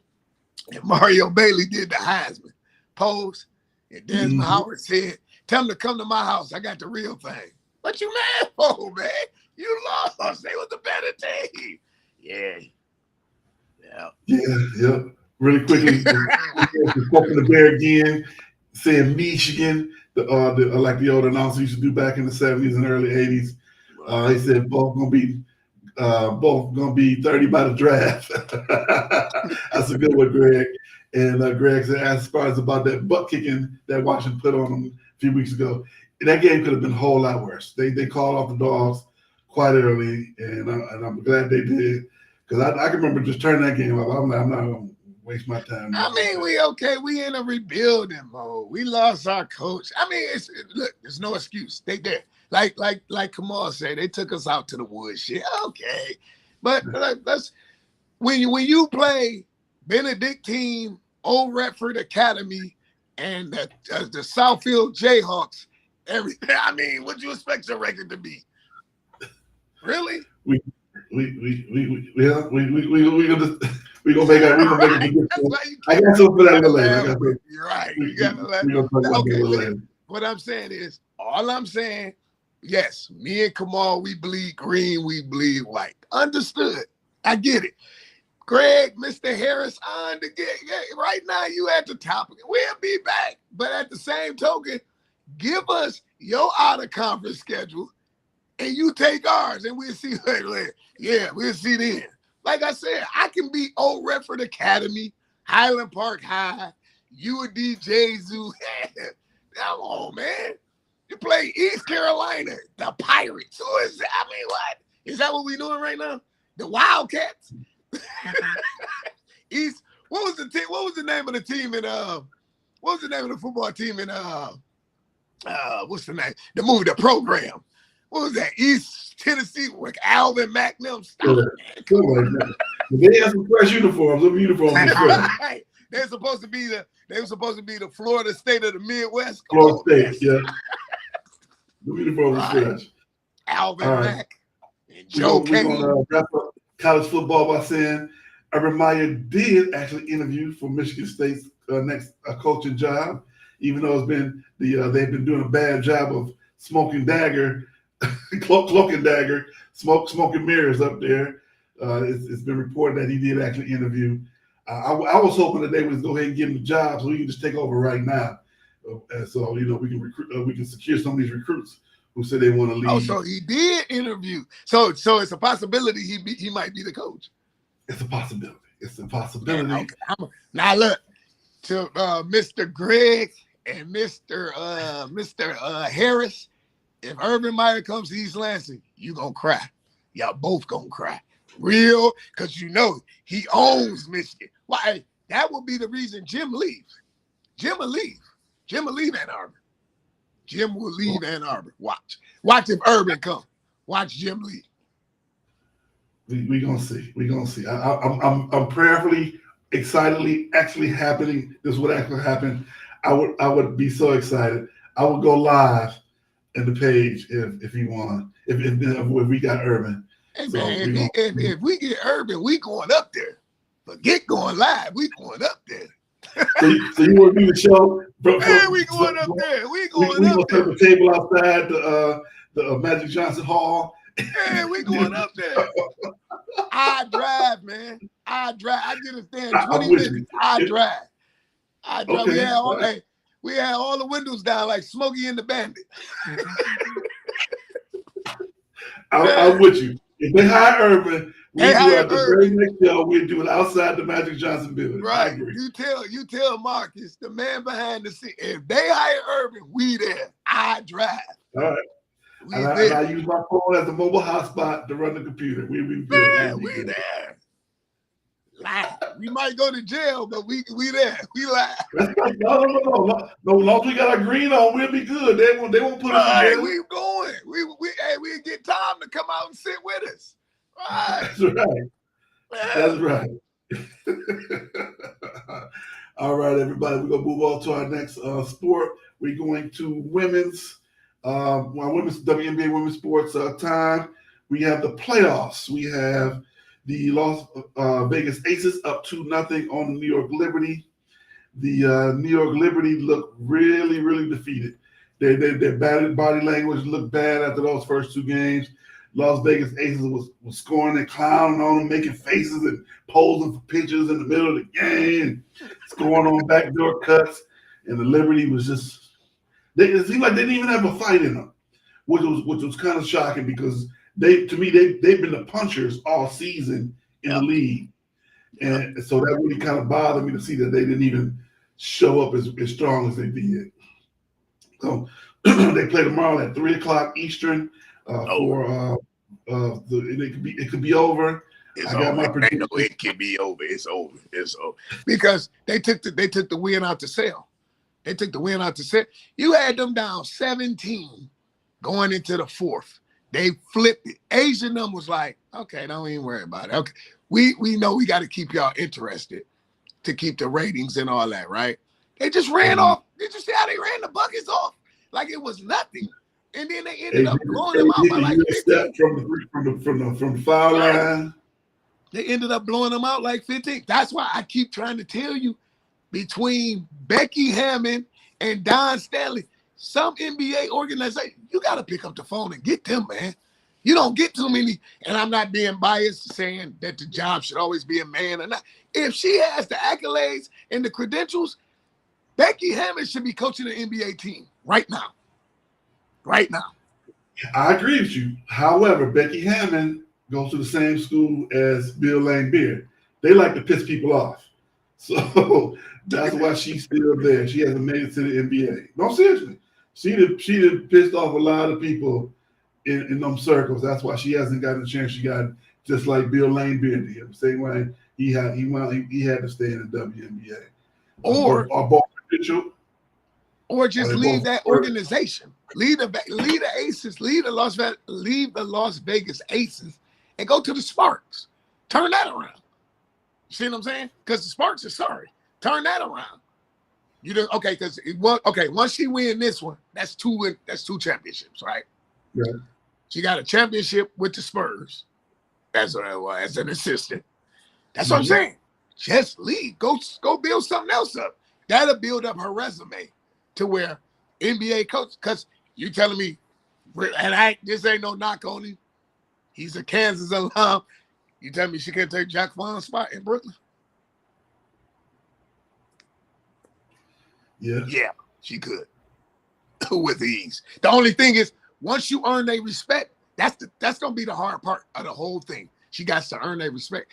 and Mario Bailey did the Heisman pose, and Desmond Howard said, "Tell them to come to my house. I got the real thing." What you mad for, man? You lost. They was the better team. Yeah. Really quickly, talking the bear again, saying Michigan, like the old announcer used to do back in the 70s and early 80s. He said both gonna be 30 by the draft. That's a good one, Greg. And Greg said, as far as about that butt kicking that Washington put on them a few weeks ago, that game could have been a whole lot worse. They called off the dogs quite early, and I'm glad they did, because I can remember just turning that game off. I'm not going to waste my time. I mean, we in a rebuilding mode. We lost our coach. I mean, look, there's no excuse. They did. Like Kamau said, they took us out to the woods. Yeah, okay. But that's when you play Benedictine, Old Retford Academy, and the Southfield Jayhawks. Everything. I mean, what'd you expect your record to be? Really? We gonna make it. I got something for that later. You're right. You gotta let. What I'm saying is, all I'm saying, yes, me and Kamau, we bleed green, we bleed white. Understood. I get it. Greg, Mr. Harris, right now you at the top. We'll be back. But at the same token, give us your out-of-conference schedule, and you take ours, and we'll see later. Yeah, we'll see then. Like I said, I can beat Old Retford Academy, Highland Park High, UD Jesu. Come on, man. You play East Carolina, the Pirates. Who is that? I mean, what? Is that what we're doing right now? The Wildcats? East. What was the team? What was the name of the team in what was the name of the football team in what's the name? The program. What was that? East Tennessee with Alvin McNam. Stop, man. They have some fresh uniforms. Some uniforms. Right. They were supposed to be the Florida State of the Midwest. Florida State, yeah. The uniforms are fresh. Alvin Mack and Joe Kane. We're gonna wrap up college football by saying Urban Meyer did actually interview for Michigan State's next coaching job, even though it's been they've been doing a bad job of smoking dagger, cloaking dagger, smoking mirrors up there. It's been reported that he did actually interview. I was hoping that they would go ahead and give him the job so he can just take over right now. And so we can recruit, we can secure some of these recruits who said they want to leave. Oh, so he did interview. So it's a possibility he might be the coach. It's a possibility. It's a possibility. Yeah, okay. Now look to Mr. Greg and Mr. Harris. If Urban Meyer comes to East Lansing, you gonna cry. Y'all both gonna cry. Real, because he owns Michigan. Why? That would be the reason Jim leaves. Jim will leave. Jim will leave Ann Arbor. Jim will leave Ann Arbor. Watch if Urban comes. Watch Jim leave. We gonna see. We gonna see. I'm prayerfully, excitedly, actually happening. This would actually happen. I would be so excited. I would go live in the page if he won. If we got Urban. Hey man, if we get Urban, we going up there. Forget going live. We going up there. So you want to do the show? Man, we going up there. We going up there. We gonna set the table outside the Magic Johnson Hall. Yeah, we going up there. I drive, man. I get us there in 20 minutes. I drive. Okay. Yeah, okay. We had all the windows down like Smokey and the Bandit. I'm with you. If they hire Urban, we do hired at the very next show. We do it outside the Magic Johnson building. Right. I agree. You tell Marcus, the man behind the scene. If they hire Urban, we there. I drive. All right. And I use my phone as a mobile hotspot to run the computer. We good. Man, we there. Live. We might go to jail, but we there. We live. No. Long as we got our green on, we'll be good. They won't put us in jail. We going. We get Tom to come out and sit with us. Right. That's right. All right, everybody. We're gonna move on to our next sport. We're going to women's WNBA women's sports time. We have the playoffs. We have the Las Vegas Aces up 2-0 on the New York Liberty. The New York Liberty look really, really defeated. Their body language looked bad after those first two games. Las Vegas Aces was scoring and clowning on them, making faces and posing for pictures in the middle of the game, scoring on backdoor cuts. And the Liberty was just it seemed like they didn't even have a fight in them, which was kind of shocking because they've been the punchers all season in the league. And so that really kind of bothered me to see that they didn't even show up as strong as they did. So they play tomorrow at 3:00 Eastern. It could be over. It's over. It can be over. It's over. It's over because they took the win out to sell. They took the win out to sell. You had them down 17 going into the fourth. They flipped it. Asian them was like, okay, don't even worry about it. Okay, we know we got to keep y'all interested to keep the ratings and all that, right? They just ran off. Did you see how they ran the buckets off like it was nothing? And then they ended up blowing them out by like 15. From the foul line. They ended up blowing them out like 15. That's why I keep trying to tell you, between Becky Hammond and Don Stanley, some NBA organization, you got to pick up the phone and get them, man. You don't get too many, and I'm not being biased saying that the job should always be a man or not. If she has the accolades and the credentials, Becky Hammond should be coaching the NBA team right now. Right now. I agree with you. However, Becky Hammond goes to the same school as Bill Laimbeer. They like to piss people off. So that's why she's still there. She hasn't made it to the NBA. No, seriously. She done pissed off a lot of people in them circles. That's why she hasn't gotten the chance she got, just like Bill Laimbeer did. The same way he had to stay in the WNBA. Or just leave that organization. Leave the Aces, leave the Las Vegas Aces, and go to the Sparks. Turn that around. You see what I'm saying? Because the Sparks are sorry. Turn that around. You do okay? Because once she win this one, that's two championships, right? Yeah. She got a championship with the Spurs as an assistant. That's what I'm saying. Just leave. Go build something else up. That'll build up her resume to where NBA coach. Because you telling me, and this ain't no knock on him. He's a Kansas alum. You tell me she can't take Jack Vaughn's spot in Brooklyn? Yeah, she could with ease. The only thing is, once you earn their respect, that's gonna be the hard part of the whole thing. She got to earn their respect.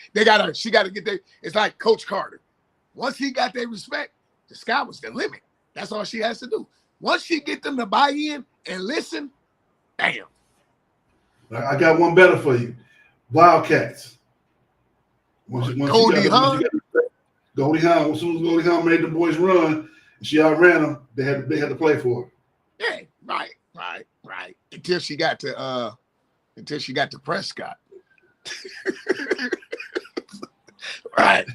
She got to get their. It's like Coach Carter. Once he got their respect, the sky was the limit. That's all she has to do. Once she get them to buy in and listen, damn. I got one better for you. Wildcats. Goldie Hawn. Goldie Hawn. As soon as Goldie Hawn made the boys run, and she outran them, they had to play for her. Yeah, right. Until she got to Prescott. Right.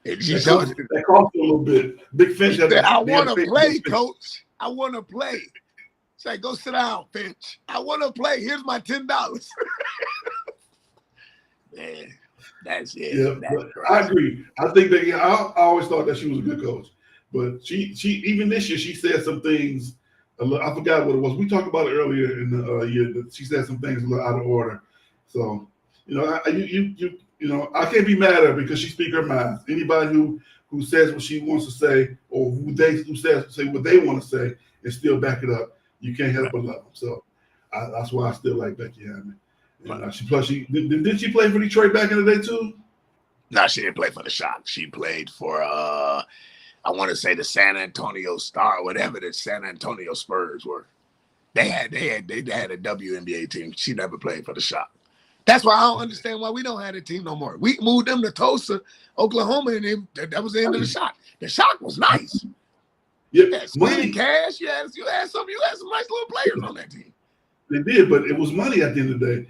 And she showed it. That cost a little bit. Big Finch. I want to play, coach. I want to play. Say, go sit down, Finch. I want to play. Here's my $10. Man, that's it. Yeah, I agree. I think that I always thought that she was a good coach, but she even this year she said some things. I forgot what it was. We talked about it earlier in the year. That she said some things a little out of order. So you I can't be mad at her because she speaks her mind. Anybody who says what she wants to say, or who say what they want to say and still back it up, you can't help but love them. So that's why I still like Becky Hammond. And did she play for Detroit back in the day too? No, she didn't play for the Shock. She played for I want to say the San Antonio Star, whatever the San Antonio Spurs were. They had a WNBA team. She never played for the Shock. That's why I don't understand why we don't have a team no more. We moved them to Tulsa, Oklahoma, and that was the end of the Shock. The Shock was nice. Yeah, money, cash. You had some nice little players on that team. They did, but it was money at the end of the day.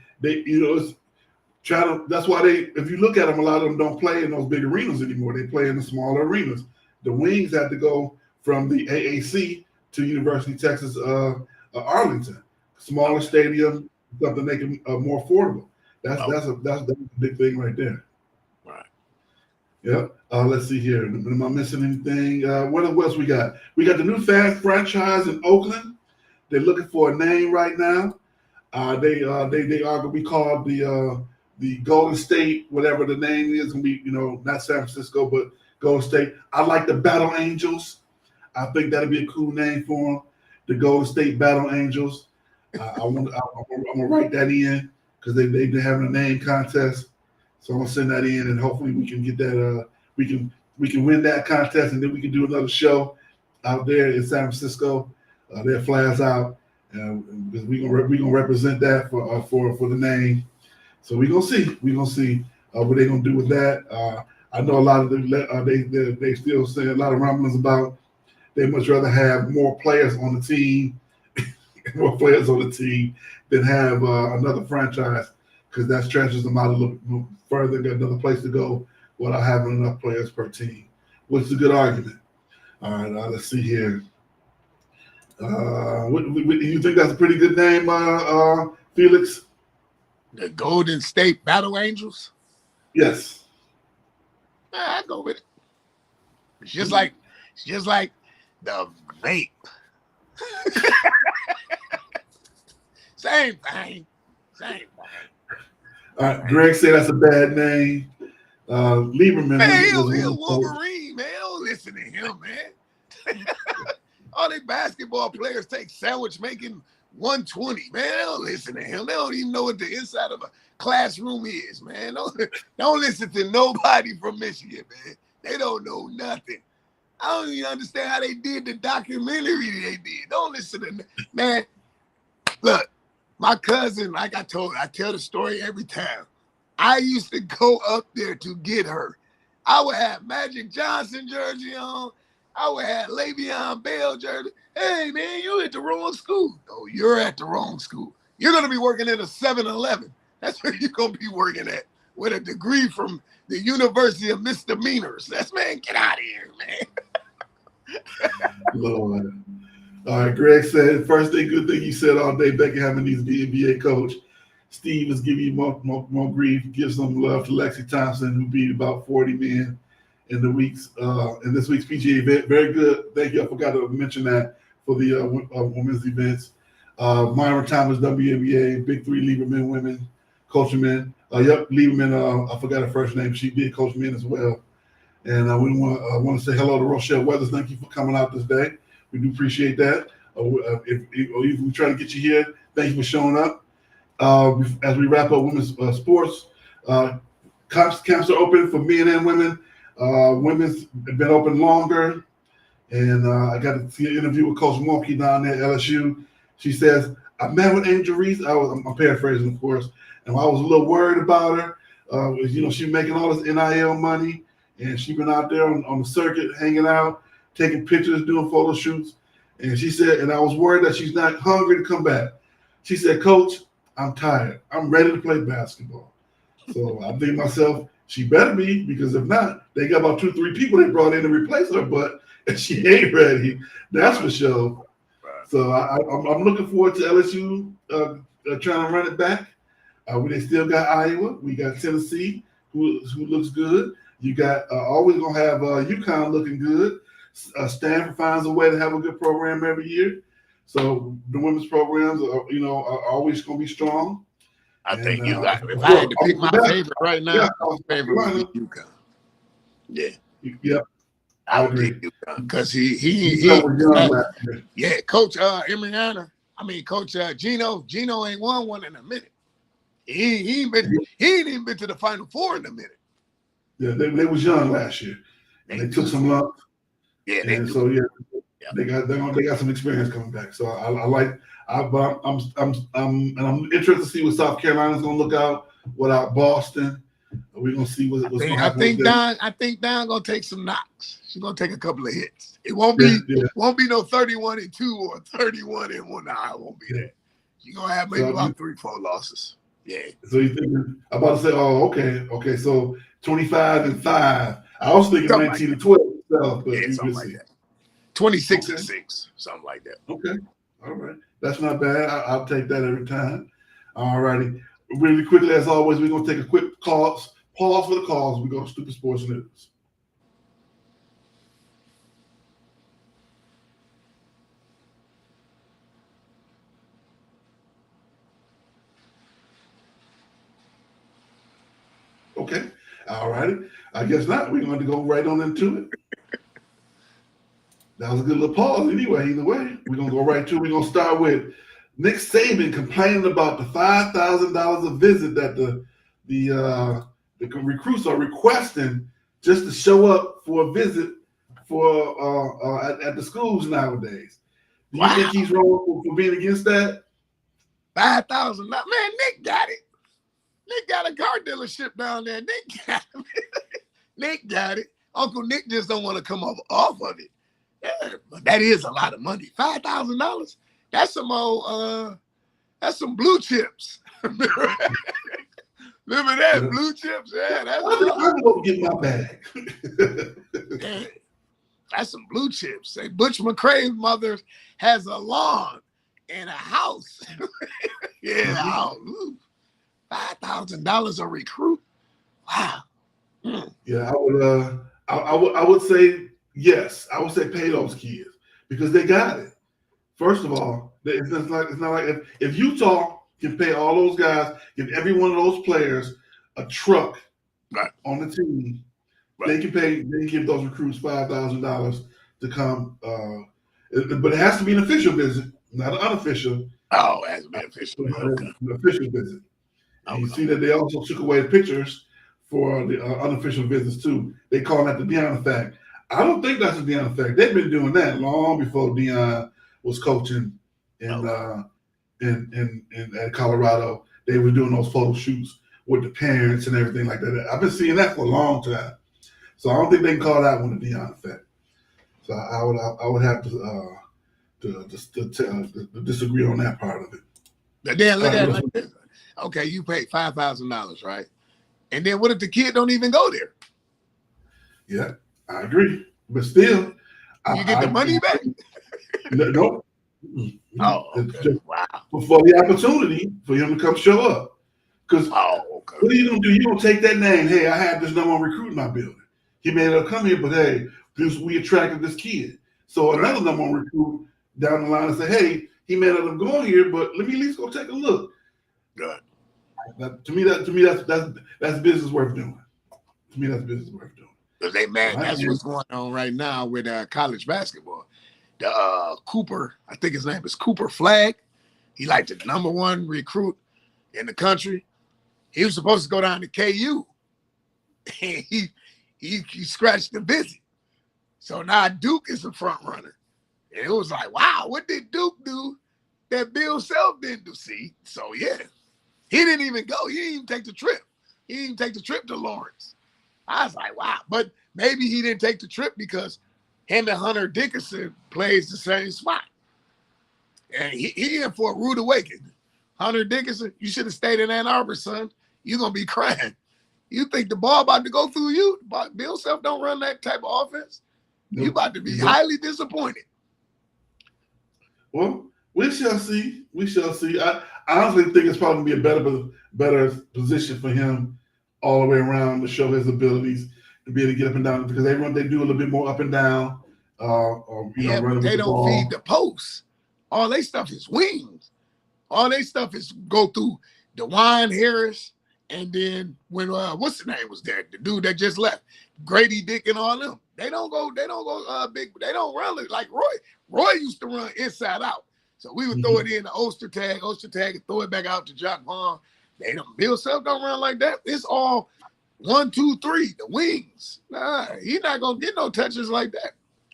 That's why if you look at them, a lot of them don't play in those big arenas anymore. They play in the smaller arenas. The Wings had to go from the AAC to University of Texas Arlington, smaller stadium, something they can more affordable. That's a big thing right there. Right. Yeah. Let's see here. Am I missing anything? What else we got? We got the new franchise in Oakland. They're looking for a name right now. They are going to be called the Golden State, whatever the name is. Going to be not San Francisco, but Golden State. I like the Battle Angels. I think that'd be a cool name for them. The Golden State Battle Angels. I'm gonna write that in because they've been having a name contest. So I'm gonna send that in, and hopefully we can get that. We can win that contest, and then we can do another show out there in San Francisco. Their flags out, because we gonna represent that for the name. So we gonna see what they gonna do with that. I know a lot of them. They still say a lot of rumblings about they much rather have more players on the team, than have another franchise, because that stretches them out a little further, get another place to go without having enough players per team, which is a good argument. All right, let's see here. You think that's a pretty good name, Felix? The Golden State Battle Angels? Yes. I go with it. It's just like the vape. Same thing. All right, Greg said that's a bad name. Lieberman. Man, he's Wolverine, man. Don't listen to him, man. All they basketball players take sandwich making 120, man. They don't listen to him. They don't even know what the inside of a classroom is, man. Don't listen to nobody from Michigan, man. They don't know nothing. I don't even understand how they did the documentary they did. Don't listen to man. Look, my cousin, like I tell the story every time. I used to go up there to get her. I would have Magic Johnson jersey on. I would have Le'Veon Bell jersey. Hey, man, you at the wrong school. Oh, you're at the wrong school. You're going to be working at a 7-Eleven. That's where you're going to be working at, with a degree from the University of Misdemeanors. Man, get out of here, man. Lord. All right, Greg said, first thing, good thing you said all day, Becky Hammond needs to be an NBA coach. Steve is giving you more grief. Give some love to Lexi Thompson, who beat about 40 men in this week's PGA event. Very good. Thank you. I forgot to mention that for the women's events. Myra Thomas, WNBA, Big Three Lieberman women, coaching men. Lieberman, I forgot her first name. She did coach men as well. And we want to say hello to Rochelle Weathers. Thank you for coming out this day. We do appreciate that. If we try to get you here, thank you for showing up. As we wrap up women's sports, camps are open for men and women. Women's been open longer, and I got to see an interview with Coach Wonky down there at LSU. She says, I met with Angel Reese. I'm paraphrasing, of course, and I was a little worried about her. She's making all this NIL money, and she's been out there on the circuit, hanging out, taking pictures, doing photo shoots. And she said, and I was worried that she's not hungry to come back. She said, Coach, I'm tired. I'm ready to play basketball. So I think to myself, she better be, because if not, they got about 2-3 people they brought in to replace her, but she ain't ready. That's for sure. So I'm looking forward to LSU trying to run it back. They still got Iowa. We got Tennessee, who looks good. You got always going to have UConn looking good. Stanford finds a way to have a good program every year. So the women's programs are always going to be strong. I think And you got. If I had to pick my favorite right now, yeah, my favorite would be UConn. Yeah. Yeah. I would pick UConn because he Coach Coach Gino ain't won one in a minute. He ain't even been to the Final Four in a minute. Yeah, they was young last year. They took some lumps. Yeah, they got some experience coming back. So I'm interested to see what South Carolina's gonna look out without Boston. We're gonna see what's gonna happen. I think Don gonna take some knocks. She's gonna take a couple of hits. It won't be no 31-2 or 31-1. Nah, it won't be that. She's gonna have maybe about 3-4 losses. Yeah. So you thinking about to say, okay, so 25-5. I was thinking 19-12 itself, but something like that. 26-6, something like that. Okay. All right. That's not bad. I'll take that every time. All righty. Really quickly, as always, we're gonna take a quick pause for the calls. We go to Stupid Sports News. Okay. All righty. I guess not. We're going to go right on into it. That was a good little pause anyway. Either way, we're going to go right to it. We're going to start with Nick Saban complaining about the $5,000 a visit that the recruits are requesting just to show up for a visit at the schools nowadays. Do you think he's wrong for being against that? $5,000. Man, Nick got it. Nick got a car dealership down there. Nick got it. Nick got it. Uncle Nick just don't want to come off of it. Yeah, but that is a lot of money. $5,000. That's some old. That's some blue chips. Remember that blue chips? Yeah, that's. I'm gonna get my bag. Yeah, that's some blue chips. Say Butch McCrae's mother has a lawn and a house. Yeah. $5,000 a recruit. Wow. Yeah, I would say yes. I would say pay those kids because they got it. First of all, it's not like if Utah can pay all those guys, give every one of those players a truck on the team, they can give those recruits $5,000 to come. But it has to be an official visit, not an unofficial. Oh, it has to be official. An official visit. And you see that they also took away the pictures for the unofficial visits too. They call that the Deion effect. I don't think that's the Deion effect. They've been doing that long before Deion was coaching at Colorado. They were doing those photo shoots with the parents and everything like that. I've been seeing that for a long time. So I don't think they can call that one the Deion effect. So I would have to disagree on that part of it. But then look at it like this. Okay, you pay $5,000, right? And then what if the kid don't even go there? Yeah, I agree. But still, you get the money back? No. Oh, okay. Wow. For the opportunity for him to come show up. Because what are you going to do? You're going to take that name. Hey, I have this number one recruit in my building. He may not come here, but hey, we attracted this kid. So another number one recruit down the line and say, hey, he may not have gone here, but let me at least go take a look. Good. To me, that's business worth doing. To me, that's business worth doing. Because that's what's going on right now with college basketball. The Cooper, I think his name is Cooper Flagg. He like the number one recruit in the country. He was supposed to go down to KU. And he scratched the visit. So now Duke is the front runner. And it was like, wow, what did Duke do that Bill Self didn't do? See? So yeah. He didn't even go. He didn't even take the trip. He didn't even take the trip to Lawrence. I was like, wow. But maybe he didn't take the trip because him and Hunter Dickinson plays the same spot. And he in for a rude awakening. Hunter Dickinson, you should have stayed in Ann Arbor, son. You're going to be crying. You think the ball about to go through you? Bill Self don't run that type of offense. Nope. You about to be highly disappointed. Well, we shall see. We shall see. I honestly think it's probably going to be a better position for him all the way around to show his abilities to be able to get up and down because they do a little bit more up and down. But they don't feed the post. All they stuff is wings. All they stuff is go through DeJuan Harris, and then when what's the name was there? The dude that just left, Grady Dick and all them. They don't go big. They don't run it like Roy. Roy used to run inside out. So we would throw it in the Oster tag, and throw it back out to Jock Vaughn. They don't. Bill Self don't run like that. It's all 1, 2, 3. The wings. Nah, he not gonna get no touches like that.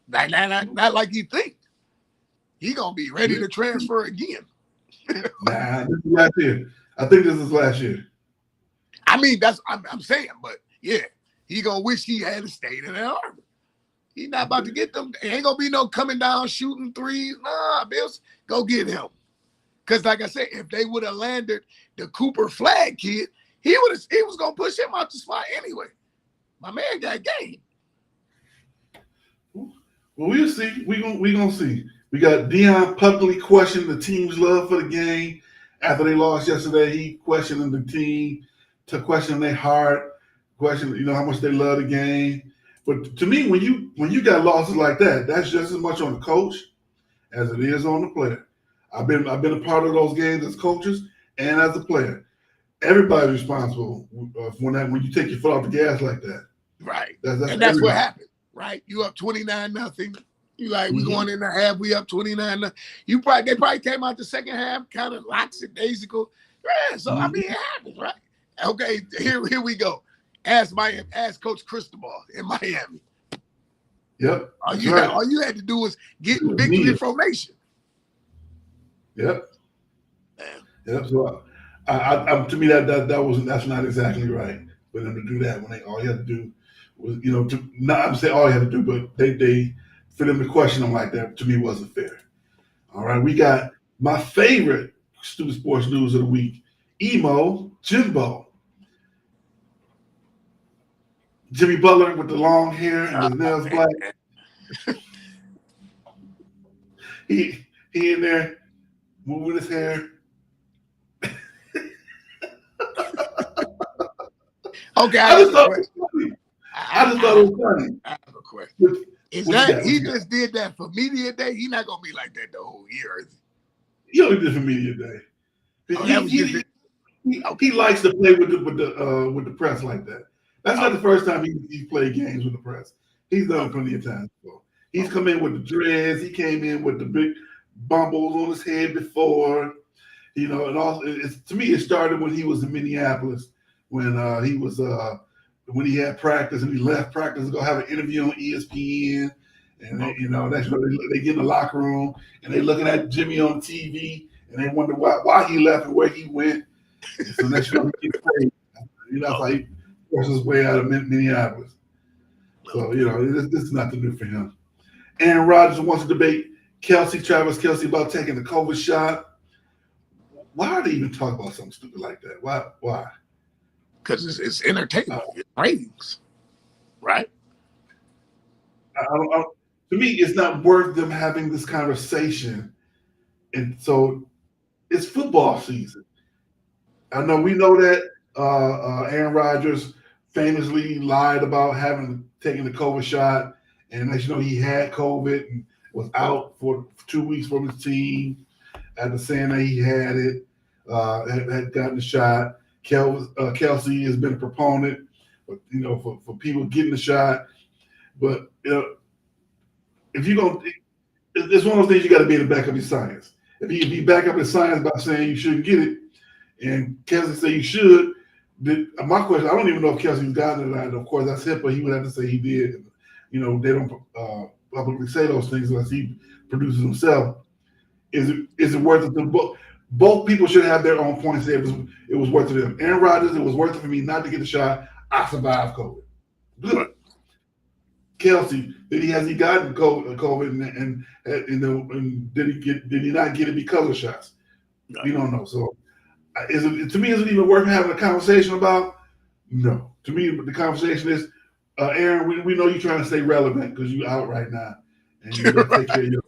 Not like you think. He gonna be ready to transfer again. Nah, this is last year. I think this is last year. I mean, that's I'm saying, but yeah, he gonna wish he had stayed in Ann Arbor. He not about to get them. It ain't gonna be no coming down shooting threes. Nah, Bills, go get him. Because like I said, if they would have landed the Cooper Flag kid, he was gonna push him out the spot anyway. My man got game. Well, we'll see. We gonna see. We got Deion publicly questioning the team's love for the game after they lost yesterday. He questioning the team, to questioning their heart, questioning how much they love the game. But to me, when you got losses like that, that's just as much on the coach as it is on the player. I've been a part of those games as coaches and as a player. Everybody's responsible when you take your foot off the gas like that. Right. That's what happened. Right. You up 29-0. You like, we going in the half, we up 29-0. They probably came out the second half, kind of lackadaisical. Yeah, so I mean it happens, right? Okay, here we go. Ask Coach Cristobal in Miami. Yep. All you had to do was get victory formation. Yep. Yep. So to me that's not exactly right for them to do that when all you had to do was I'm saying all you had to do, but they for them to question them like that to me wasn't fair. All right, we got my favorite Stupid Sports News of the week. Emo Jimbo. Jimmy Butler with the long hair and his nails black. He in there moving his hair. Okay, I just thought it was funny. I have a question. Is that he just did that for media day? He's not gonna be like that the whole year, is he? He only did for media day. He likes to play with the press like that. That's not the first time he's played games with the press. He's done it plenty of times before. He's come in with the dreads. He came in with the big bumbles on his head before. And also to me, it started when he was in Minneapolis when when he had practice and he left practice to go have an interview on ESPN. And that's they get in the locker room and they looking at Jimmy on TV and they wonder why he left and where he went. And so that's he gets paid. That's how he forces his way out of Minneapolis. So this is nothing new for him. Aaron Rodgers wants to debate Travis Kelce about taking the COVID shot. Why are they even talking about something stupid like that? Why? Because it's entertainment, it's ratings, right? To me, it's not worth them having this conversation. And so it's football season. I know we know that Aaron Rodgers famously lied about taking the COVID shot, and as you know, he had COVID and was out for 2 weeks from his team. After saying that he had it, had gotten the shot. Kelce has been a proponent, for people getting the shot. But if you're gonna, it's one of those things you got to be able to back up your science. If you back up his science by saying you shouldn't get it, and Kelce say you should, my question, I don't even know if Kelce's gotten it or not. Of course, that's HIPAA. He would have to say he did. They don't publicly say those things unless he produces himself. Is it worth it to both people should have their own points. It was worth it to them. Aaron Rodgers, it was worth it for me not to get the shot. I survived COVID. Good. Kelce, has he gotten COVID and did he not get it because of shots? No. We don't know. So is it even worth having a conversation about? No. To me, the conversation is, Aaron, we know you're trying to stay relevant because you're out right now. And you got to take care of your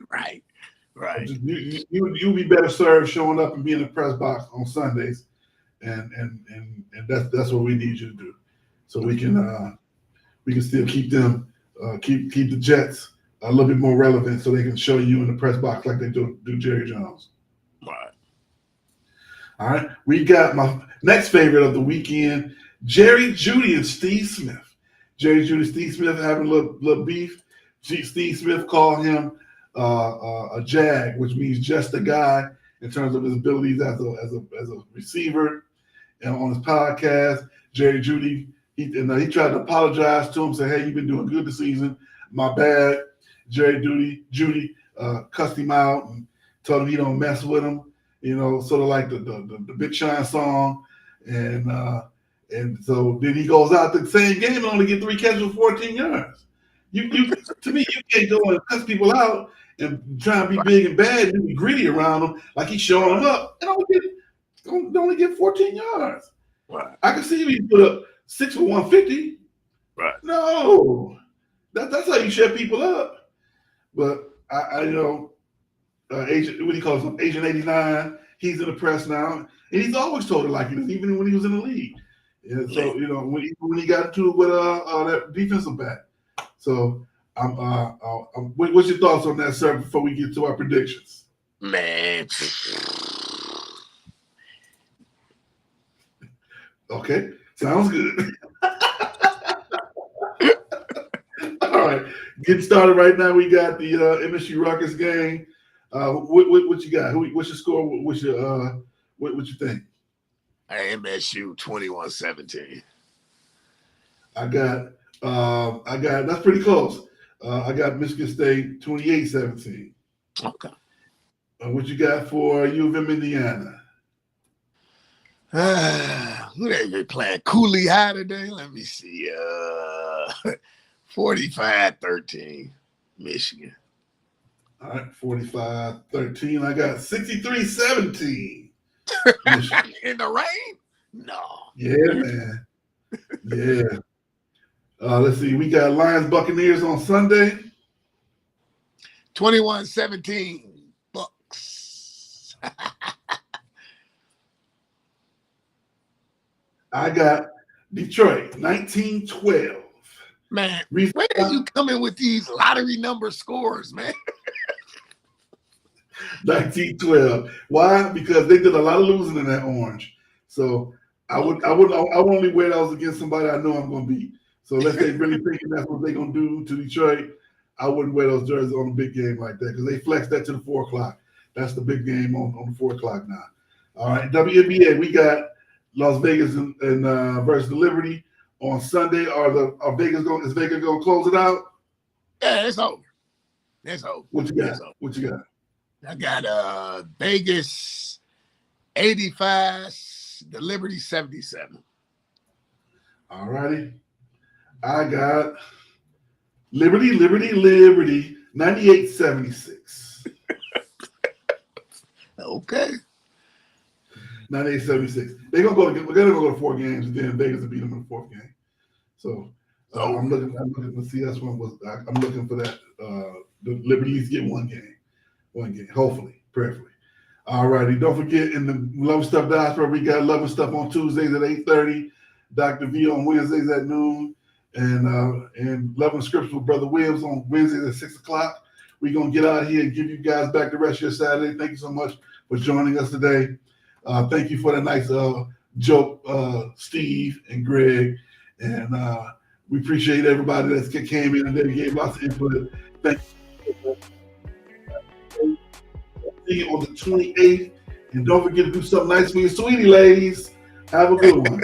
Right. You'll be better served showing up and being in the press box on Sundays, and that's what we need you to do, so we can still keep them keep the Jets a little bit more relevant, so they can show you in the press box like they do Jerry Jones. Right. All right. We got my next favorite of the weekend, Jerry Judy and Steve Smith. Jerry Judy, Steve Smith having a little beef. Steve Smith called him a jag, which means just a guy in terms of his abilities as a receiver. And on his podcast, Jerry Judy, he tried to apologize to him, say, "Hey, you've been doing good this season. My bad." Jerry Judy cussed him out and told him he don't mess with him. You know, sort of like the Big Sean song, and so then he goes out the same game and only get 3 catches for 14 yards. You to me, you can't go and cuss people out and try and be big and bad and be gritty around them like he's showing them up and only get 14 yards. Right. I can see if he put up 6 for 150. Right. No, that's how you shut people up. But I Agent, what do you call him? Agent 89. He's in the press now, and he's always told it like it is, even when he was in the league. And so when he got into it with that defensive back. So what's your thoughts on that, sir? Before we get to our predictions, man. Okay, sounds good. All right, getting started right now. We got the MSU Rutgers game. What you got? What's your score? What you think? MSU 21-17. I got that's pretty close. I got Michigan State 28-17. Okay. What you got for U of M Indiana? Who they playing? Cooley High today? Let me see. 45-13, Michigan. All right, 45-13. I got 63-17. In the rain? No. Yeah, man. Yeah. Let's see. We got Lions Buccaneers on Sunday. 21-17, Bucks. I got Detroit 19-12. Man, where are you coming with these lottery number scores, man? 19-12. Why? Because they did a lot of losing in that orange. So I would only wear those against somebody I know I'm going to beat. So unless they really thinking that's what they're going to do to Detroit, I wouldn't wear those jerseys on a big game like that because they flexed that to the 4 o'clock. That's the big game on the 4 o'clock now. All right, WNBA, we got Las Vegas and versus the Liberty on Sunday. Is Vegas going to close it out? Yeah, it's over. It's over. What you got? What you got? I got Vegas 85, the Liberty 77. All righty. I got Liberty 98-76. Okay. 98-76. We're gonna go to 4 games, and then Vegas will beat them in the 4th game. So I'm looking to see that's when I'm looking for that. The Liberties get 1 game, hopefully, prayerfully. All righty. Don't forget in the Love Stuff Diaspora, we got Love and Stuff on Tuesdays at 8:30, Dr. V on Wednesdays at noon, and Love and Scripts with Brother Williams on Wednesdays at 6 o'clock. We're gonna get out of here and give you guys back the rest of your Saturday. Thank you so much for joining us today. Thank you for that nice joke, Steve and Greg. And we appreciate everybody that came in and they gave lots of input. Thank you. See you on the 28th. And don't forget to do something nice for your sweetie, ladies. Have a good one.